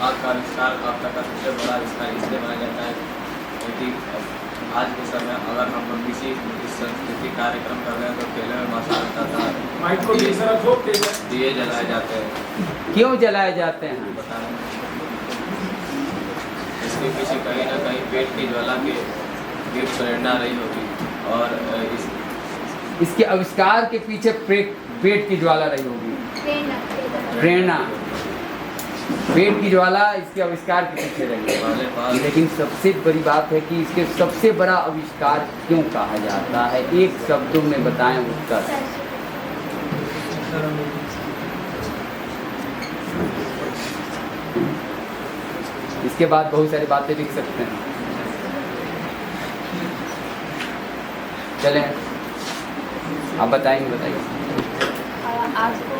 आपका आविष्कार अब तक का सबसे बड़ा आविष्कार इसलिए माना जाता है क्योंकि आज के समय अगर हम लोग किसी सांस्कृतिक कार्यक्रम कर रहे हैं तो पहले में मसाला था, दिए जलाए जाते हैं। क्यों जलाए जाते हैं? बताएं। इसके पीछे कहीं ना कहीं पेट की ज्वाला की प्रेरणा रही होगी और इसके आविष्कार के पीछे पेट की ज्वाला रही होगी, प्रेरणा। पेट की ज्वाला इसके आविष्कार के पीछे रही पहले है, बात लेकिन सबसे बड़ी बात है कि इसके सबसे बड़ा आविष्कार क्यों कहा जाता है? एक शब्दों में बताएं उत्तर। इसके बाद बहुत सारी बातें लिख सकते हैं। चलें, आप बताएंगे, बताइए। आग को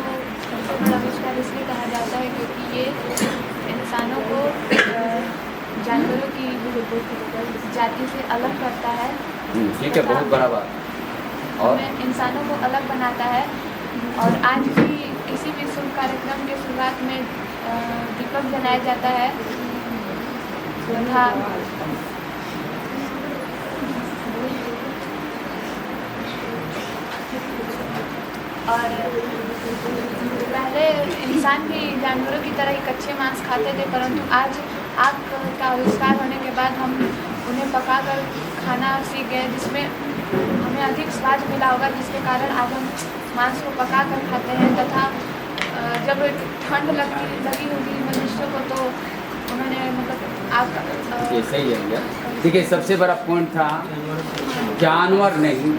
सबसे बड़ा आविष्कार इसलिए कहा जाता है क्योंकि ये इंसानों को जानवरों की जाति से अलग करता है। ठीक है, बहुत बड़ा बात। और हमें इंसानों को अलग बनाता है। और आज भी किसी भी शुभ कार्यक्रम के शुरुआत में दीपक जलाया जाता है तथा और पहले इंसान भी जानवरों की तरह ही कच्चे मांस खाते थे, परंतु आज आग का आविष्कार होने के बाद हम उन्हें पकाकर खाना सीख गए, जिसमें हमें अधिक स्वाद मिला होगा, जिसके कारण आज हम मांस को पकाकर खाते हैं। तथा जब ठंड लगी होगी मनुष्य को तो उन्होंने मतलब आग ये सही है भैया। ठीक है, सबसे बड़ा पॉइंट था जानवर नहीं,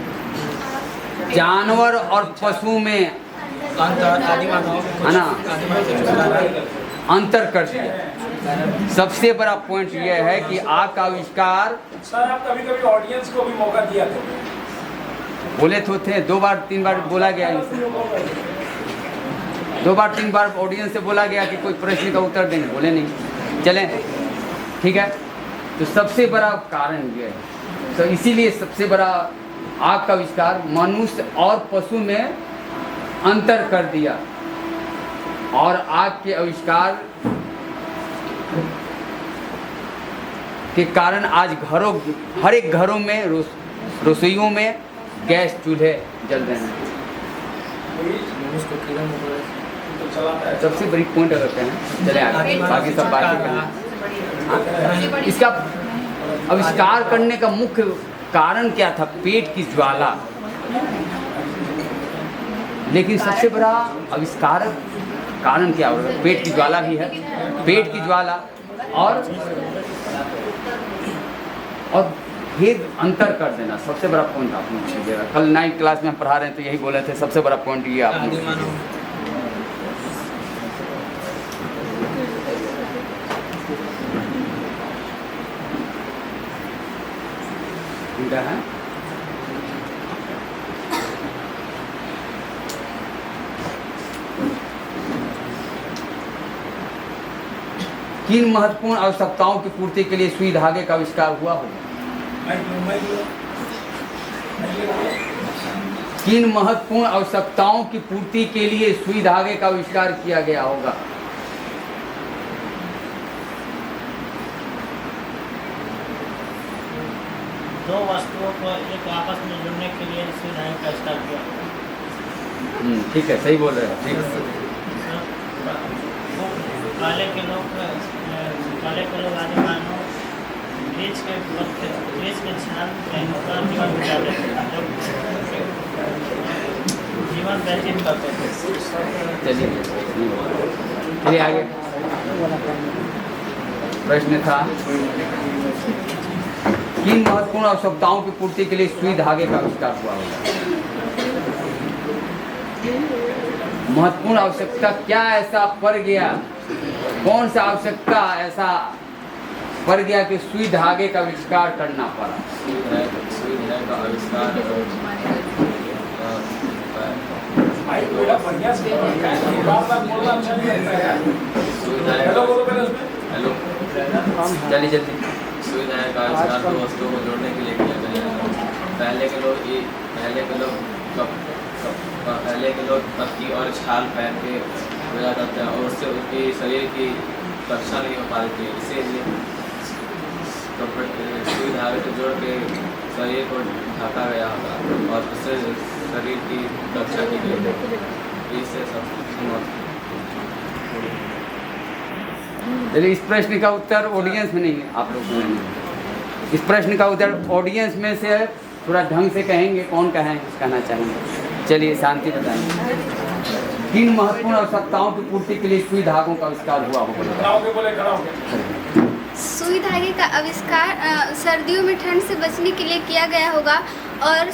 जानवर और पशु में है ना अंतर कर दिया। सबसे बड़ा पॉइंट यह है कि आग का आविष्कार। सर आप कभी कभी ऑडियंस को भी मौका दिया थे? बोले तो थे, 2 बार 3 बार बोला गया इनसे, 2 बार 3 बार ऑडियंस से बोला गया कि कोई प्रश्न का उत्तर देंगे, बोले नहीं। चलें, ठीक है। तो सबसे बड़ा कारण ये है, तो इसीलिए सबसे बड़ा आग का आविष्कार मनुष्य और पशु में अंतर कर दिया। और आग के आविष्कार के कारण आज हर एक घरों में रसोइयों में गैस चूल्हे जल रहे हैं। सबसे बड़ी पॉइंट अगर कहें, चले आगे बाकी सब बातें करें। इसका आविष्कार करने का मुख्य कारण क्या था? पेट की ज्वाला। लेकिन सबसे बड़ा आविष्कार कारण क्या होगा? पेट की ज्वाला भी है, पेट की ज्वाला और भेद अंतर कर देना सबसे बड़ा पॉइंट आपने कीजिएगा। कल 9th क्लास में हम पढ़ा रहे हैं तो यही बोले थे, सबसे बड़ा पॉइंट ये आपने है। किन महत्वपूर्ण आवश्यकताओं की पूर्ति के लिए सुई धागे का आविष्कार हुआ होगा? किन महत्वपूर्ण आवश्यकताओं की पूर्ति के लिए सुई धागे का आविष्कार किया गया होगा? दो वस्तुओं को एक आपस में जुड़ने के लिए सुई धागे का आविष्कार किया। ठीक है, सही बोल रहे हैं। ठीक है। पहले के लोग आदि मानव वृक्ष के छाल पहनकर जीवन बिताते थे, जीवन व्यतीत करते थे। चलिए आगे। प्रश्न था किन महत्वपूर्ण आवश्यकताओं की पूर्ति के लिए सुई धागे का आविष्कार हुआ होगा? महत्वपूर्ण आवश्यकता क्या ऐसा पड़ गया? कौन सा आवश्यकता ऐसा पड़ गया कि सुई धागे का आविष्कार करना पड़ा? सुई धागे का आविष्कार हेलो, जल्दी जल्दी। सुई धागे का आविष्कार दो वस्तुओं को जोड़ने के लिए किया गया। पहले के लोग पत्ती और छाल पहन के रोया करते हैं और उससे उनकी शरीर की रक्षा नहीं हो पाती थी। इसीलिए सुई धागे को जोड़ के शरीर को ढका गया होगा और उससे शरीर की रक्षा की गई। इससे सब चलिए, इस प्रश्न का उत्तर ऑडियंस में नहीं, आप लोग सुनेंगे। इस प्रश्न का उत्तर ऑडियंस में से थोड़ा ढंग से कहेंगे, कौन कहना चाहेंगे? चलिए, शांति बताएंगे। किन महत्वपूर्ण आवश्यकताओं की पूर्ति के लिए सुई धागों का आविष्कार हुआ होगा? कराओगे बोले कराओगे। सुई धागे का आविष्कार सर्दियों में ठंड से बचने के लिए किया गया होगा और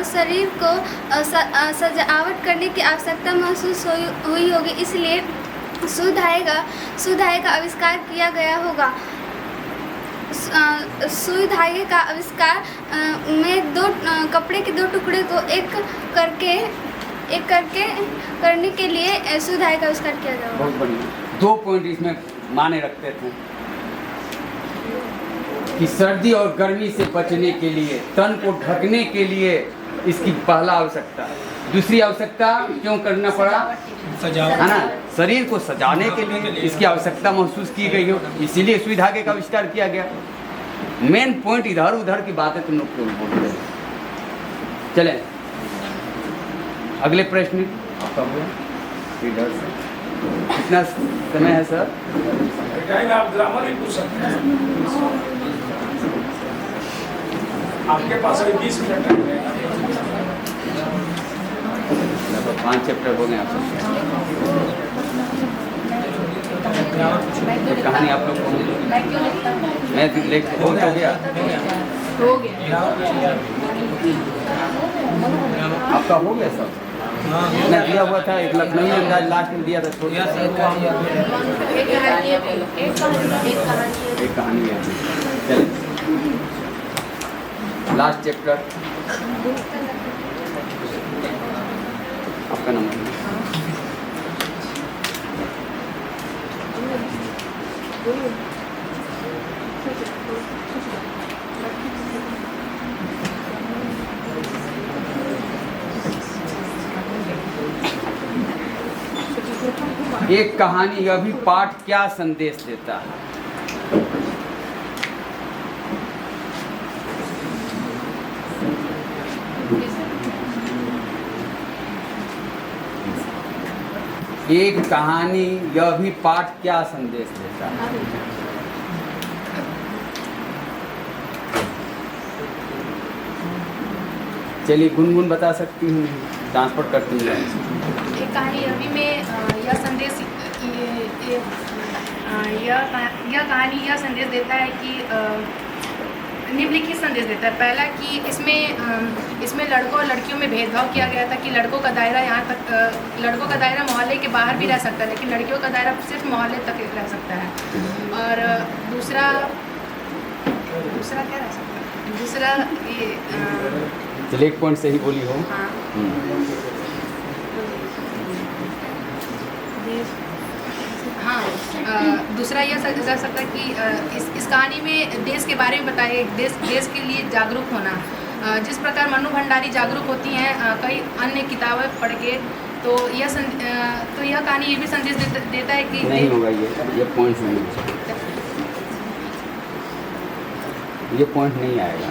शरीर को सजावट करने की आवश्यकता महसूस हुई होगी, इसलिए सुई धागे का आविष्कार किया गया होगा। सुई धागे का आविष्कार में कपड़े के 2 टुकड़े को एक करके करने के लिए सुई धागे का आविष्कार किया गया होगा। बहुत बढ़िया। 2 पॉइंट इसमें माने रखते थे कि सर्दी और गर्मी से बचने के लिए, तन को ढकने के लिए इसकी पहला आवश्यकता। दूसरी आवश्यकता क्यों करना पड़ा? सजावट, है ना, शरीर को सजाने के लिए इसकी आवश्यकता महसूस की गई हो, इसीलिए सुई धागे का आविष्कार किया गया। मेन पॉइंट इधर उधर की बातें तुम लोग क्यों बोल रहे हो? चलें अगले प्रश्न आपका हुआ इधर से। कितना समय है सर? कहेंगे आप ग्रामर भी पूछ सकते हैं। आपके पास अभी 20 मिनट है। लगभग 5 चैप्टर हो गए आप सब। तो कहानी आप लोग को मैं हो गया आपका हो गया सब? मैं दिया हुआ था एक लखनऊ अंदाज लास्ट में दिया था, छोड़ दिया। एक कहानी है। चलिए लास्ट चैप्टर आपका नंबर। एक कहानी यह भी पाठ क्या संदेश देता है? एक कहानी यह भी पाठ क्या संदेश देता है? चलिए गुनगुन बता सकती हूँ, ट्रांसपोर्ट करती हूँ। एक कहानी अभी में यह संदेश यह कहानी यह संदेश देता है कि निम्नलिखित संदेश देता है। पहला कि इसमें लड़कों और लड़कियों में भेदभाव किया गया था कि लड़कों का दायरा यहाँ तक, लड़कों का दायरा मोहल्ले के बाहर भी रह सकता है, लेकिन लड़कियों का दायरा सिर्फ मोहल्ले तक रह सकता है। और दूसरा क्या रह सकता है? दूसरा ये चलिए एक पॉइंट सही बोली हो। हाँ। दूसरा यह कर सकता है कि इस कहानी में देश के बारे में बताया, देश के लिए जागरूक होना। जिस प्रकार मनु भंडारी जागरूक होती हैं कई अन्य किताबें पढ़ के, तो यह कहानी ये भी संदेश देता है कि नहीं होगा ये पॉइंट नहीं, ये पॉइंट नहीं आएगा।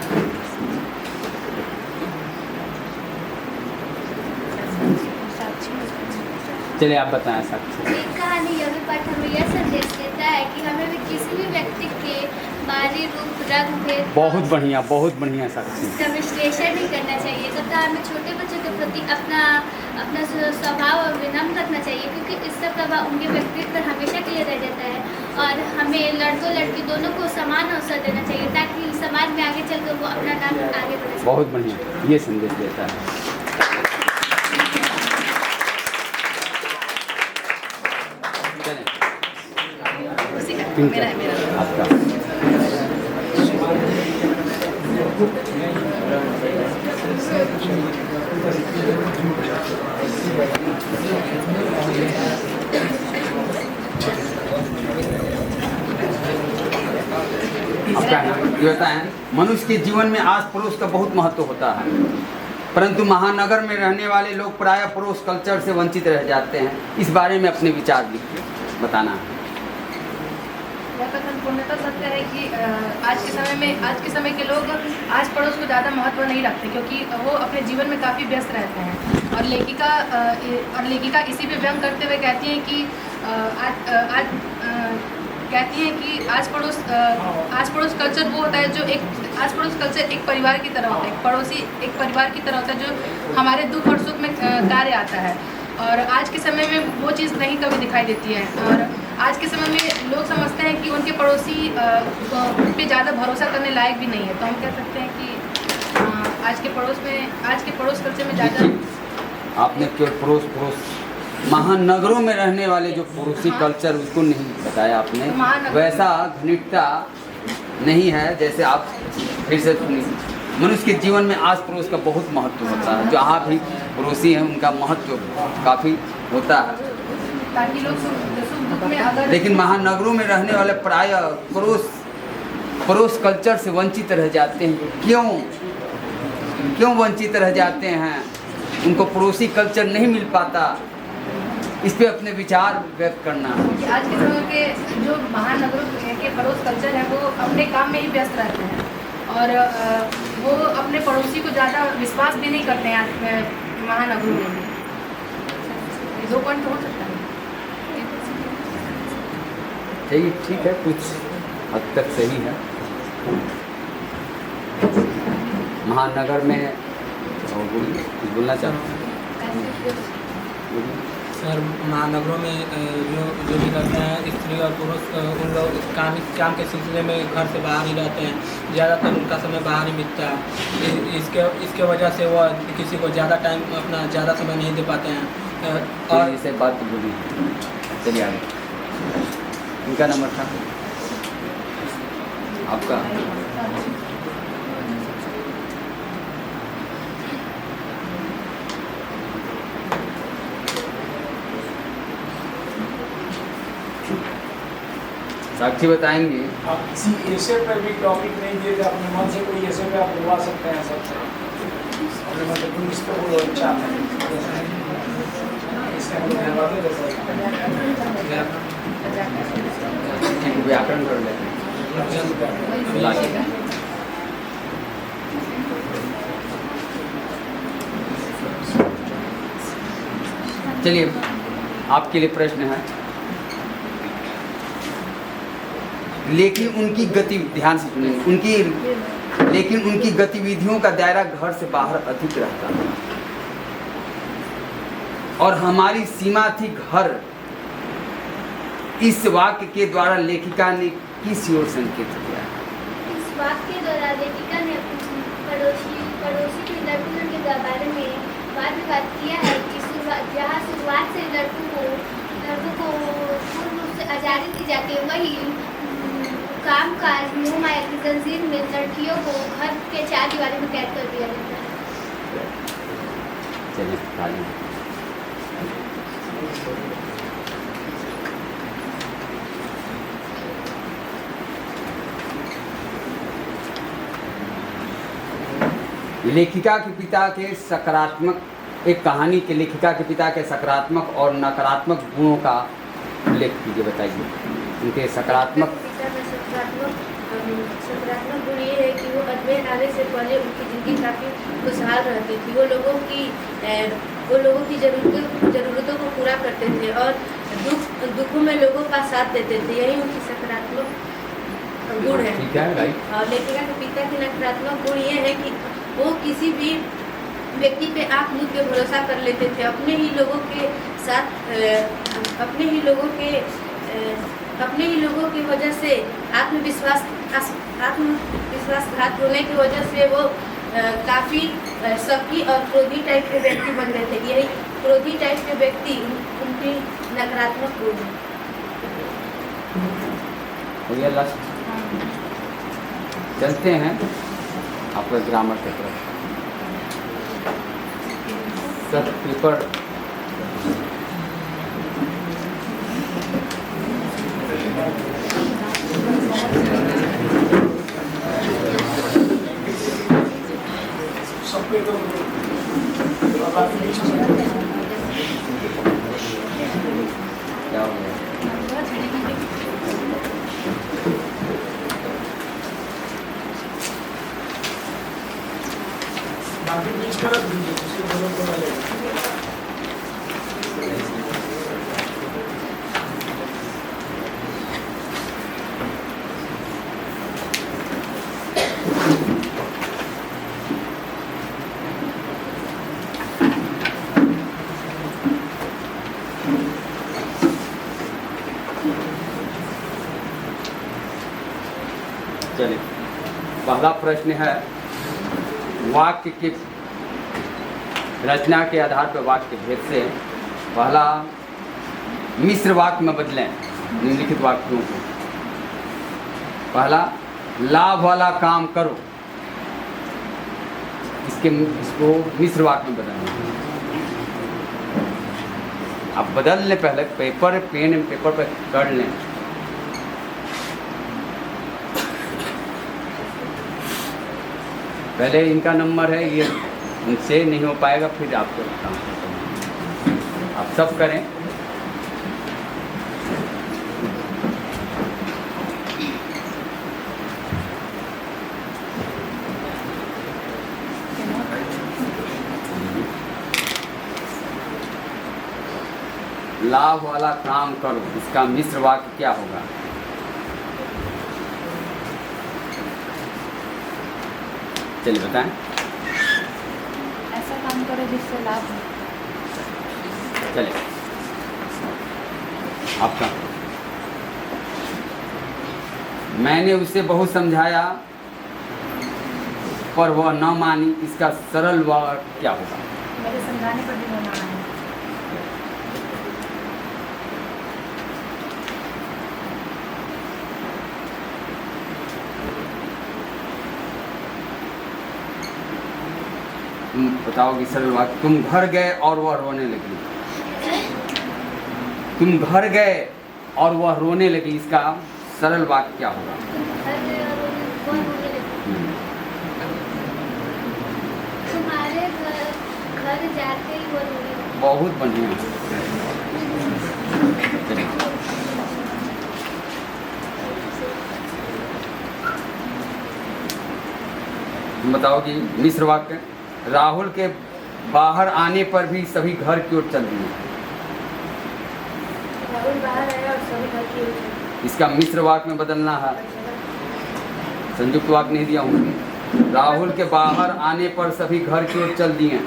चलिए आप बताएं साक्षी। एक कहानी यह भी पाठ हमें यह संदेश देता है कि हमें भी किसी भी व्यक्ति के बाहरी रूप, रंग, भेद बहुत बढ़िया साक्षी का विश्लेषण नहीं करना चाहिए तथा हमें छोटे बच्चों के प्रति अपना स्वभाव और विनम्र रखना चाहिए, क्योंकि इसका प्रभाव उनके व्यक्तित्व पर हमेशा के लिए रह जाता है। और हमें लड़कों लड़की दोनों को समान अवसर देना चाहिए ताकि समाज में आगे चलकर वो अपना नाम आगे बढ़ा सके। बहुत बढ़िया ये संदेश देता है। आपका ये होता है, मनुष्य के जीवन में आस पड़ोस का बहुत महत्व होता है, परंतु महानगर में रहने वाले लोग प्रायः पड़ोस कल्चर से वंचित रह जाते हैं। इस बारे में अपने विचार बताना है। यह कथन पूर्णतः सत्य है कि आज के समय के लोग आस पड़ोस को ज़्यादा महत्व नहीं रखते, क्योंकि वो अपने जीवन में काफ़ी व्यस्त रहते हैं। और लेखिका इसी पे व्यंग करते हुए कहती हैं कि आस पड़ोस कल्चर वो होता है जो आस पड़ोस कल्चर एक परिवार की तरह होता है, एक परिवार की तरह होता है जो हमारे दुख और सुख में कार्य आता है। और आज के समय में वो चीज़ नहीं कभी दिखाई देती है। और आज के समय में लोग समझते हैं कि उनके पड़ोसी पे ज़्यादा भरोसा करने लायक भी नहीं है। तो हम कह सकते हैं कि आज के पड़ोस कल्चर में ज़्यादा आपने केवल पड़ोस महानगरों में रहने वाले जो पड़ोसी कल्चर उसको नहीं बताया आपने, वैसा घनिष्ठता नहीं है। जैसे आप फिर से सुनिए, मनुष्य के जीवन में आस पड़ोस का बहुत महत्व होता है। जहाँ भी पड़ोसी हैं उनका महत्व काफ़ी होता है, ताकि लोग सुख दुख में अगर लेकिन महानगरों में रहने वाले प्राय पड़ोस कल्चर से वंचित रह जाते हैं। क्यों वंचित रह जाते हैं? उनको पड़ोसी कल्चर नहीं मिल पाता। इस पे अपने विचार व्यक्त करना। आज के समय के जो महानगरों के पड़ोस कल्चर है वो अपने काम में ही व्यस्त रहते हैं और वो अपने पड़ोसी को ज़्यादा विश्वास भी नहीं करते हैं। आज महानगरों में भी 2 पॉइंट हो सकता है। चलिए ठीक है, कुछ हद तक सही है। महानगर में कुछ बोलना चाहते हैं? सर, महानगरों में जो भी रहते हैं स्त्री और पुरुष, उन लोग काम के सिलसिले में घर से बाहर ही रहते हैं। ज़्यादातर उनका समय बाहर ही बीतता है। इसके वजह से वो किसी को ज़्यादा टाइम अपना ज़्यादा समय नहीं दे पाते हैं। और इसे बात बोली। चलिए आगे, इनका नंबर था आपका। साक्षी बताएंगे। आप किसी ऐसे पर भी टॉपिक नहीं दिए थे, अपने मन से कोई ऐसे पे आप बुलवा सकते हैं सबसे। अपने मन से कोई इस पर बोलो, अच्छा इसका मतलब व्याकरण कर लेते हैं। चलिए, आपके लिए प्रश्न है। लेकिन उनकी ध्यान से सुनिए, लेकिन उनकी गतिविधियों का दायरा घर से बाहर अधिक रहता है और हमारी सीमा थी घर। इस वाक्य के द्वारा लेखिका ने किस ओर संकेत किया? इस वाक्य के द्वारा लेखिका ने पड़ोसी के लड़कों के बारे में बात किया है कि जहाँ शुरुआत से लड़कों को पूर्ण रूप से आज़ादी दी जाती है, वही काम काज मोह माया की जंजीर में लड़कियों को घर के 4 दीवारी में कैद कर दिया जाता है। चलिए, लेखिका के पिता के सकारात्मक, एक कहानी के लेखिका के पिता के सकारात्मक और नकारात्मक गुणों का उल्लेख कीजिए, बताइए। उनके सकारात्मक गुण ये है कि वो अजमेर आने से पहले उनकी ज़िंदगी काफ़ी खुशहाल रहती थी। वो लोगों की ज़रूरतों को पूरा करते थे और दुखों में लोगों का साथ देते थे। यही उनकी सकारात्मक गुण है। ठीक है, राइट। और लेखिका के पिता की नकारात्मक गुण ये है कि वो किसी भी व्यक्ति पे आँख मूंद के भरोसा कर लेते थे। अपने ही लोगों की वजह से आत्मविश्वासघात होने की वजह से वो काफ़ी शकी और क्रोधी टाइप के व्यक्ति बन गए थे। यही क्रोधी टाइप के व्यक्ति उनकी नकारात्मक गुण है। हो गया लास्ट। चलते हैं आपका ग्रामर की तरफ। सब पेपर सब पे तो क्या हो गया? बाकी बीच में रख दीजिए, उसके जरूरत तो लगेगा। पहला प्रश्न है, वाक्य के रचना के आधार पर वाक्य भेद से पहला मिश्र वाक्य में बदलें निम्नलिखित वाक्यों को। पहला, लाभ वाला काम करो, इसको मिश्र वाक्य में बदलना। आप बदल लें, पहले पेन पेपर पर कर लें। पहले इनका नंबर है, ये उनसे नहीं हो पाएगा, फिर आपको काम करना। आप सब करें। लाभ वाला काम करो, इसका मिश्र वाक्य क्या होगा? चलिए बताएं। ऐसा काम करो जिससे लाभ हो। चलिए आपका। मैंने उसे बहुत समझाया पर वह न मानी, इसका सरल वाक्य क्या होगा? मेरे समझाने पर भी होना है। तुम बताओगी सरल वाक्य। तुम घर गए और वह रोने लगी। तुम घर गए और वह रोने लगी, इसका सरल वाक्य क्या होगा? तुम्हारे घर जाके ही वो रोने लगी। बहुत बढ़िया। तुम बताओगी मिश्र वाक्य। राहुल के बाहर आने पर भी सभी घर की ओर चल दिए। राहुल बाहर आया और सभी घर की ओर चले। इसका मिश्र वाक्य में बदलना है, संयुक्त वाक्य नहीं दिया हूँ। राहुल के बाहर आने पर सभी घर की ओर चल दिए।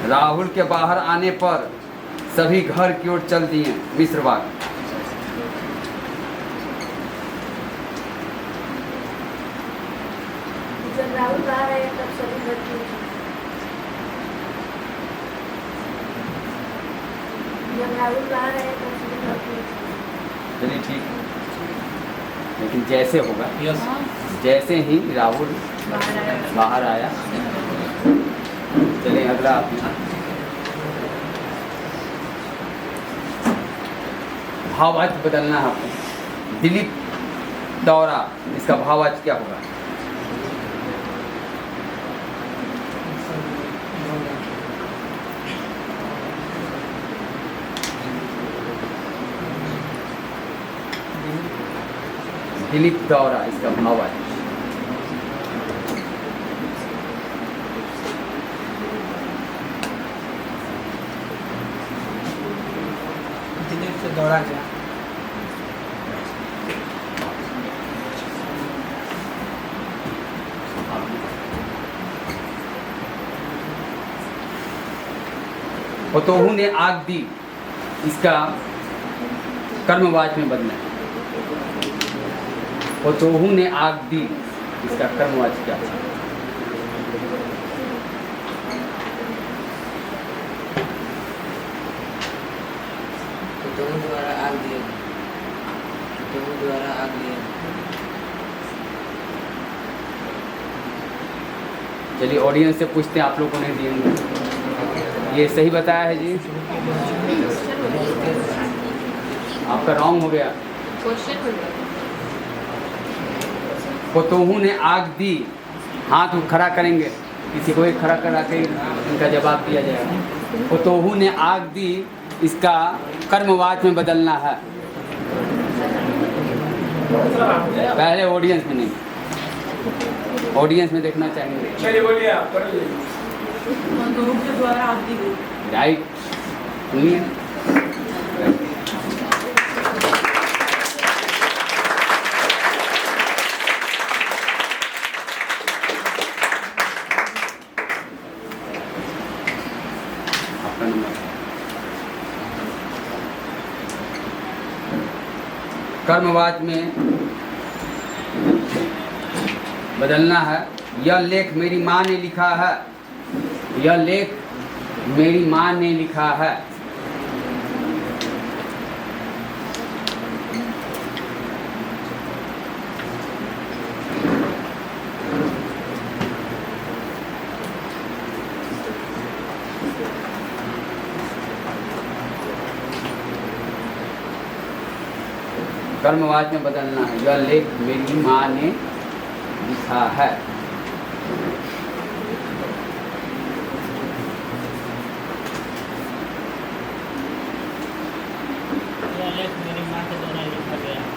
राहुल के बाहर आने पर सभी घर की ओर चल दिए, मिश्र वाक्य। जब राहुल बाहर आया तब सभी घर की ओर चले। जब राहुल बाहर आया तब सभी घर की ओर चले। चलिए ठीक, लेकिन जैसे होगा, यस, जैसे ही राहुल बाहर आया। चलिए अगला आप। भाववाच्य बदलना है आपको। दिलीप दौरा, इसका भाववाच्य क्या होगा? दिलीप दौरा, इसका भाववाच्य। दिलीप से दौड़ा गया। पतोहू ने आग दी, इसका कर्मवाच्य में बदलना है। पतोहू ने आग दी, इसका कर्मवाच्य क्या होगा? पतोहू द्वारा आग दिए। पतोहू द्वारा आग दिए। चलिए ऑडियंस से पूछते हैं, आप लोगों ने दिए ये सही बताया है जी? आपका रॉन्ग हो गया। पतोहू ने आग दी, हाथ खड़ा करेंगे, किसी को एक खड़ा करा के इनका जवाब दिया जाएगा। पतोहू ने आग दी, इसका कर्मवाच्य में बदलना है। पहले ऑडियंस में नहीं, ऑडियंस में देखना चाहेंगे। चलिए बोलिए आप, कर राइट, सुनिए। नंबर कर्मवाच में बदलना है। यह लेख मेरी माँ ने लिखा है। यह लेख मेरी माँ ने लिखा है। कर्मवाच में बदलना है। यह लेख मेरी माँ ने लिखा है। यह लेख मेरी माँ के द्वारा लिखा गया है।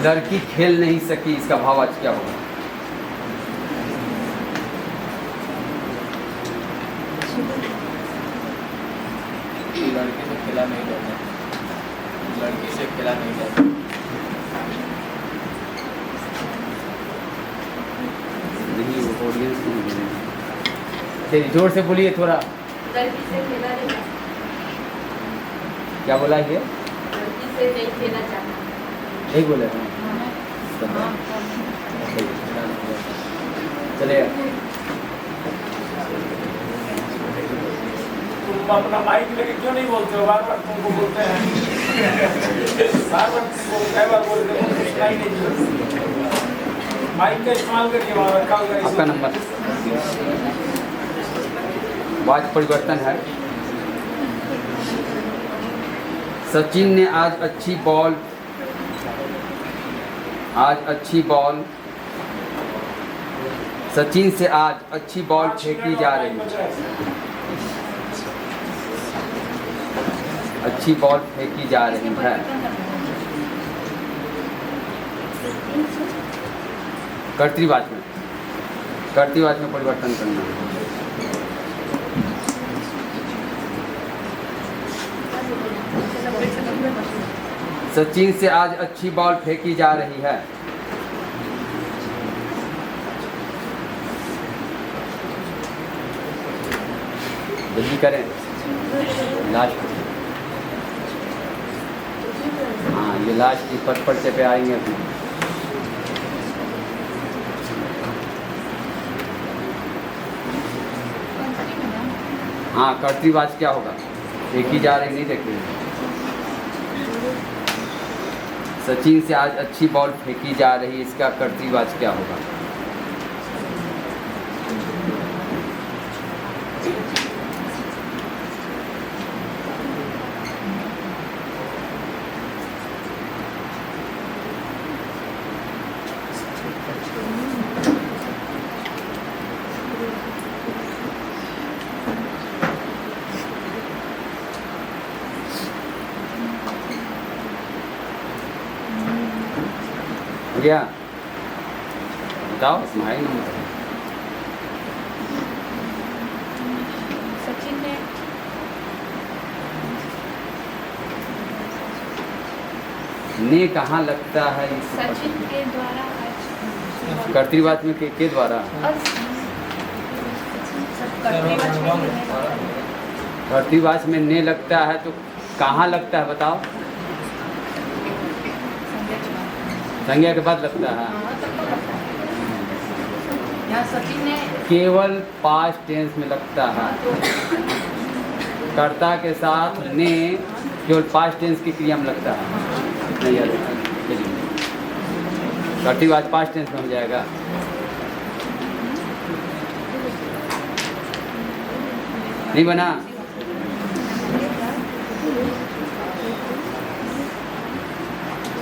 लड़की खेल नहीं सकी, इसका भाव आज क्या होगा? लड़की से खेला नहीं जाता। लड़की से खेला नहीं जाता। नहीं, वो ऑडियंस को नहीं बोलेंगे। चलिए जोर से बोलिए थोड़ा। लड़की से खेला नहीं जाता। क्या बोला ये? लड़की से नहीं खेला जाता। यही बोले थे। चलिए तुम अपना माइक लेके क्यों नहीं बोलते हो? बार बार तुमको बोलते हैं। बार बार तुमको कई बार बोलते हो, तुमको सुनाई नहीं देता। माइक का इस्तेमाल करके वहाँ रखा हुआ है। आपका नंबर। वाच परिवर्तन है। सचिन ने आज अच्छी बॉल सचिन से आज अच्छी बॉल फेंकी जा रही है। अच्छी बॉल फेंकी जा रही है। कर्तृवाच में परिवर्तन करना है। सचिन से आज अच्छी बॉल फेंकी जा रही है। जल्दी करें। लास्ट, हाँ ये लास्ट की पर्चे पे आएंगे अपने। हाँ कर्तृवाच क्या होगा? फेंकी जा रही, नहीं देखेंगे। सचिन से आज अच्छी बॉल फेंकी जा रही है, इसका कर्तृवाच क्या होगा? गया बताओ। तुम्हारे नंबर। सचिन ने कहाँ लगता है? सचिन के द्वारा कर्तृवाच में के द्वारा। कर्तृवाच में ने लगता है तो कहाँ लगता है बताओ? संज्ञा के बाद लगता है। सचिन ने केवल पास्ट टेंस में लगता है। कर्ता के साथ ने केवल पास्ट टेंस की क्रिया में लगता है। नहीं याद है। कर्तृवाच पास्ट टेंस में हो जाएगा। नहीं बना?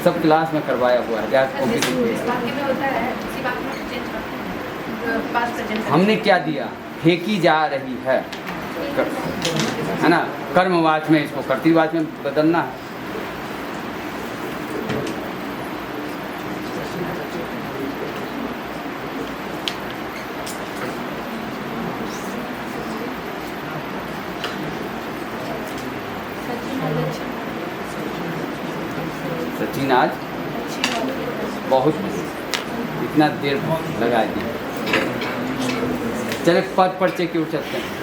सब क्लास में करवाया हुआ है। हमने क्या दिया? फेंकी जा रही है ना? कर्मवाच में इसको कर्तृवाच में बदलना है। लेकिन आज बहुत इतना देर लगा दी। चले पद पर्चे की ओर चलते हैं।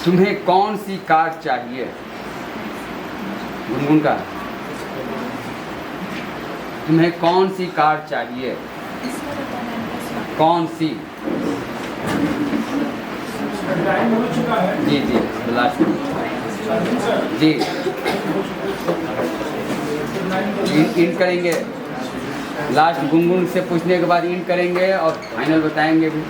तुम्हें कौन सी कार चाहिए? गुनगुन का, तुम्हें कौन सी कार चाहिए? कौन सी? टाइम हो चुका है। जी जी लास्ट जी इन करेंगे। लास्ट गुनगुन से पूछने के बाद इन करेंगे और फाइनल बताएंगे भी।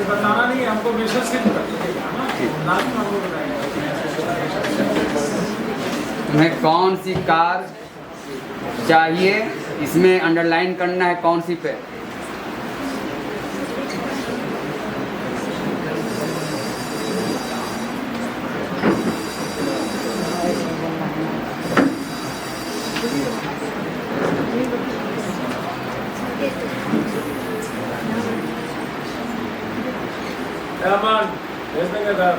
बताना नहीं है हमको, मैसेज से कर दीजिएगा ना, लास्ट में हमको बताएंगे। तुम्हें कौन सी कार चाहिए, इसमें अंडरलाइन करना है कौन सी पे। रहमान भेज देंगे सर,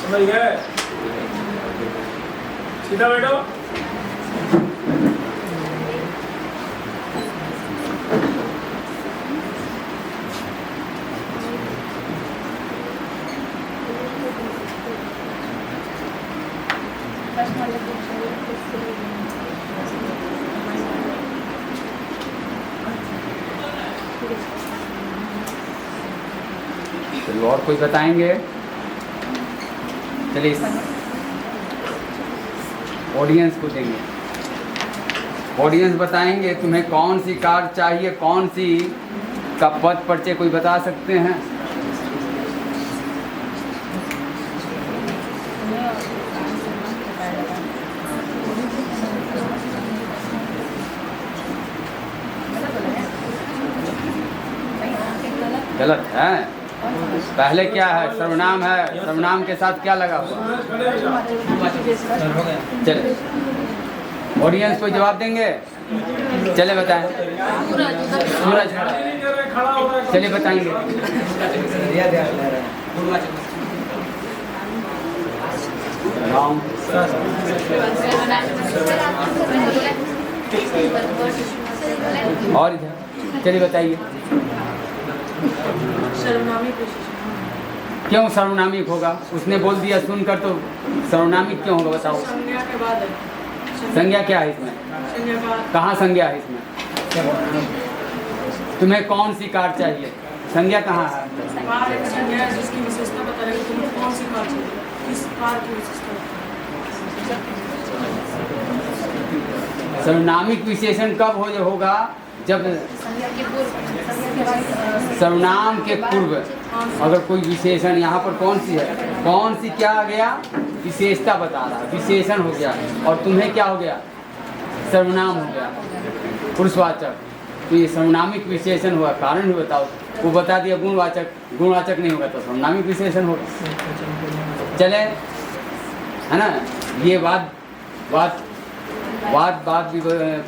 समझ गए? सीधा बैठो। चलो और कोई बताएंगे? चलिए ऑडियंस को देंगे। ऑडियंस बताएंगे तुम्हें कौन सी कार चाहिए, कौन सी का पद पर्चे कोई बता सकते हैं? गलत है। पहले क्या है? सर्वनाम है। सर्वनाम के साथ क्या लगा हुआ? चले ऑडियंस को जवाब देंगे। चले बताएं। सूरज चले बताएंगे। राम और इधर चलिए बताइए। क्यों सर्वनामिक होगा? उसने बोल दिया सुनकर तो सर्वनामिक क्यों होगा बताओ? संज्ञा के बाद है। संज्ञा क्या है इसमें? कहाँ संज्ञा है इसमें? तुम्हें कौन सी कार चाहिए? संज्ञा कहाँ है? कार एक संज्ञा है जिसकी विशेषता बता रही है। तुम्हें कौन सी कार चाहिए, किस कार की विशेषता? सर्वनामिक विशेषण कब होगा? जब सर्वनाम के पूर्व अगर कोई विशेषण, यहाँ पर कौन सी है? कौन सी क्या आ गया? विशेषता बता रहा है, विशेषण हो गया। और तुम्हें क्या हो गया? सर्वनाम हो गया, पुरुषवाचक। तो ये सर्वनामिक विशेषण हुआ। कारण भी बताओ। वो बता दिया गुणवाचक, गुणवाचक नहीं होगा तो सर्वनामिक विशेषण होगा। चले है ना। ये बात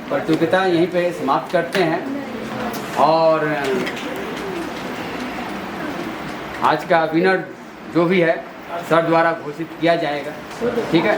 प्रतियोगिता यहीं पे समाप्त करते हैं और आज का विनर जो भी है सर द्वारा घोषित किया जाएगा। ठीक है।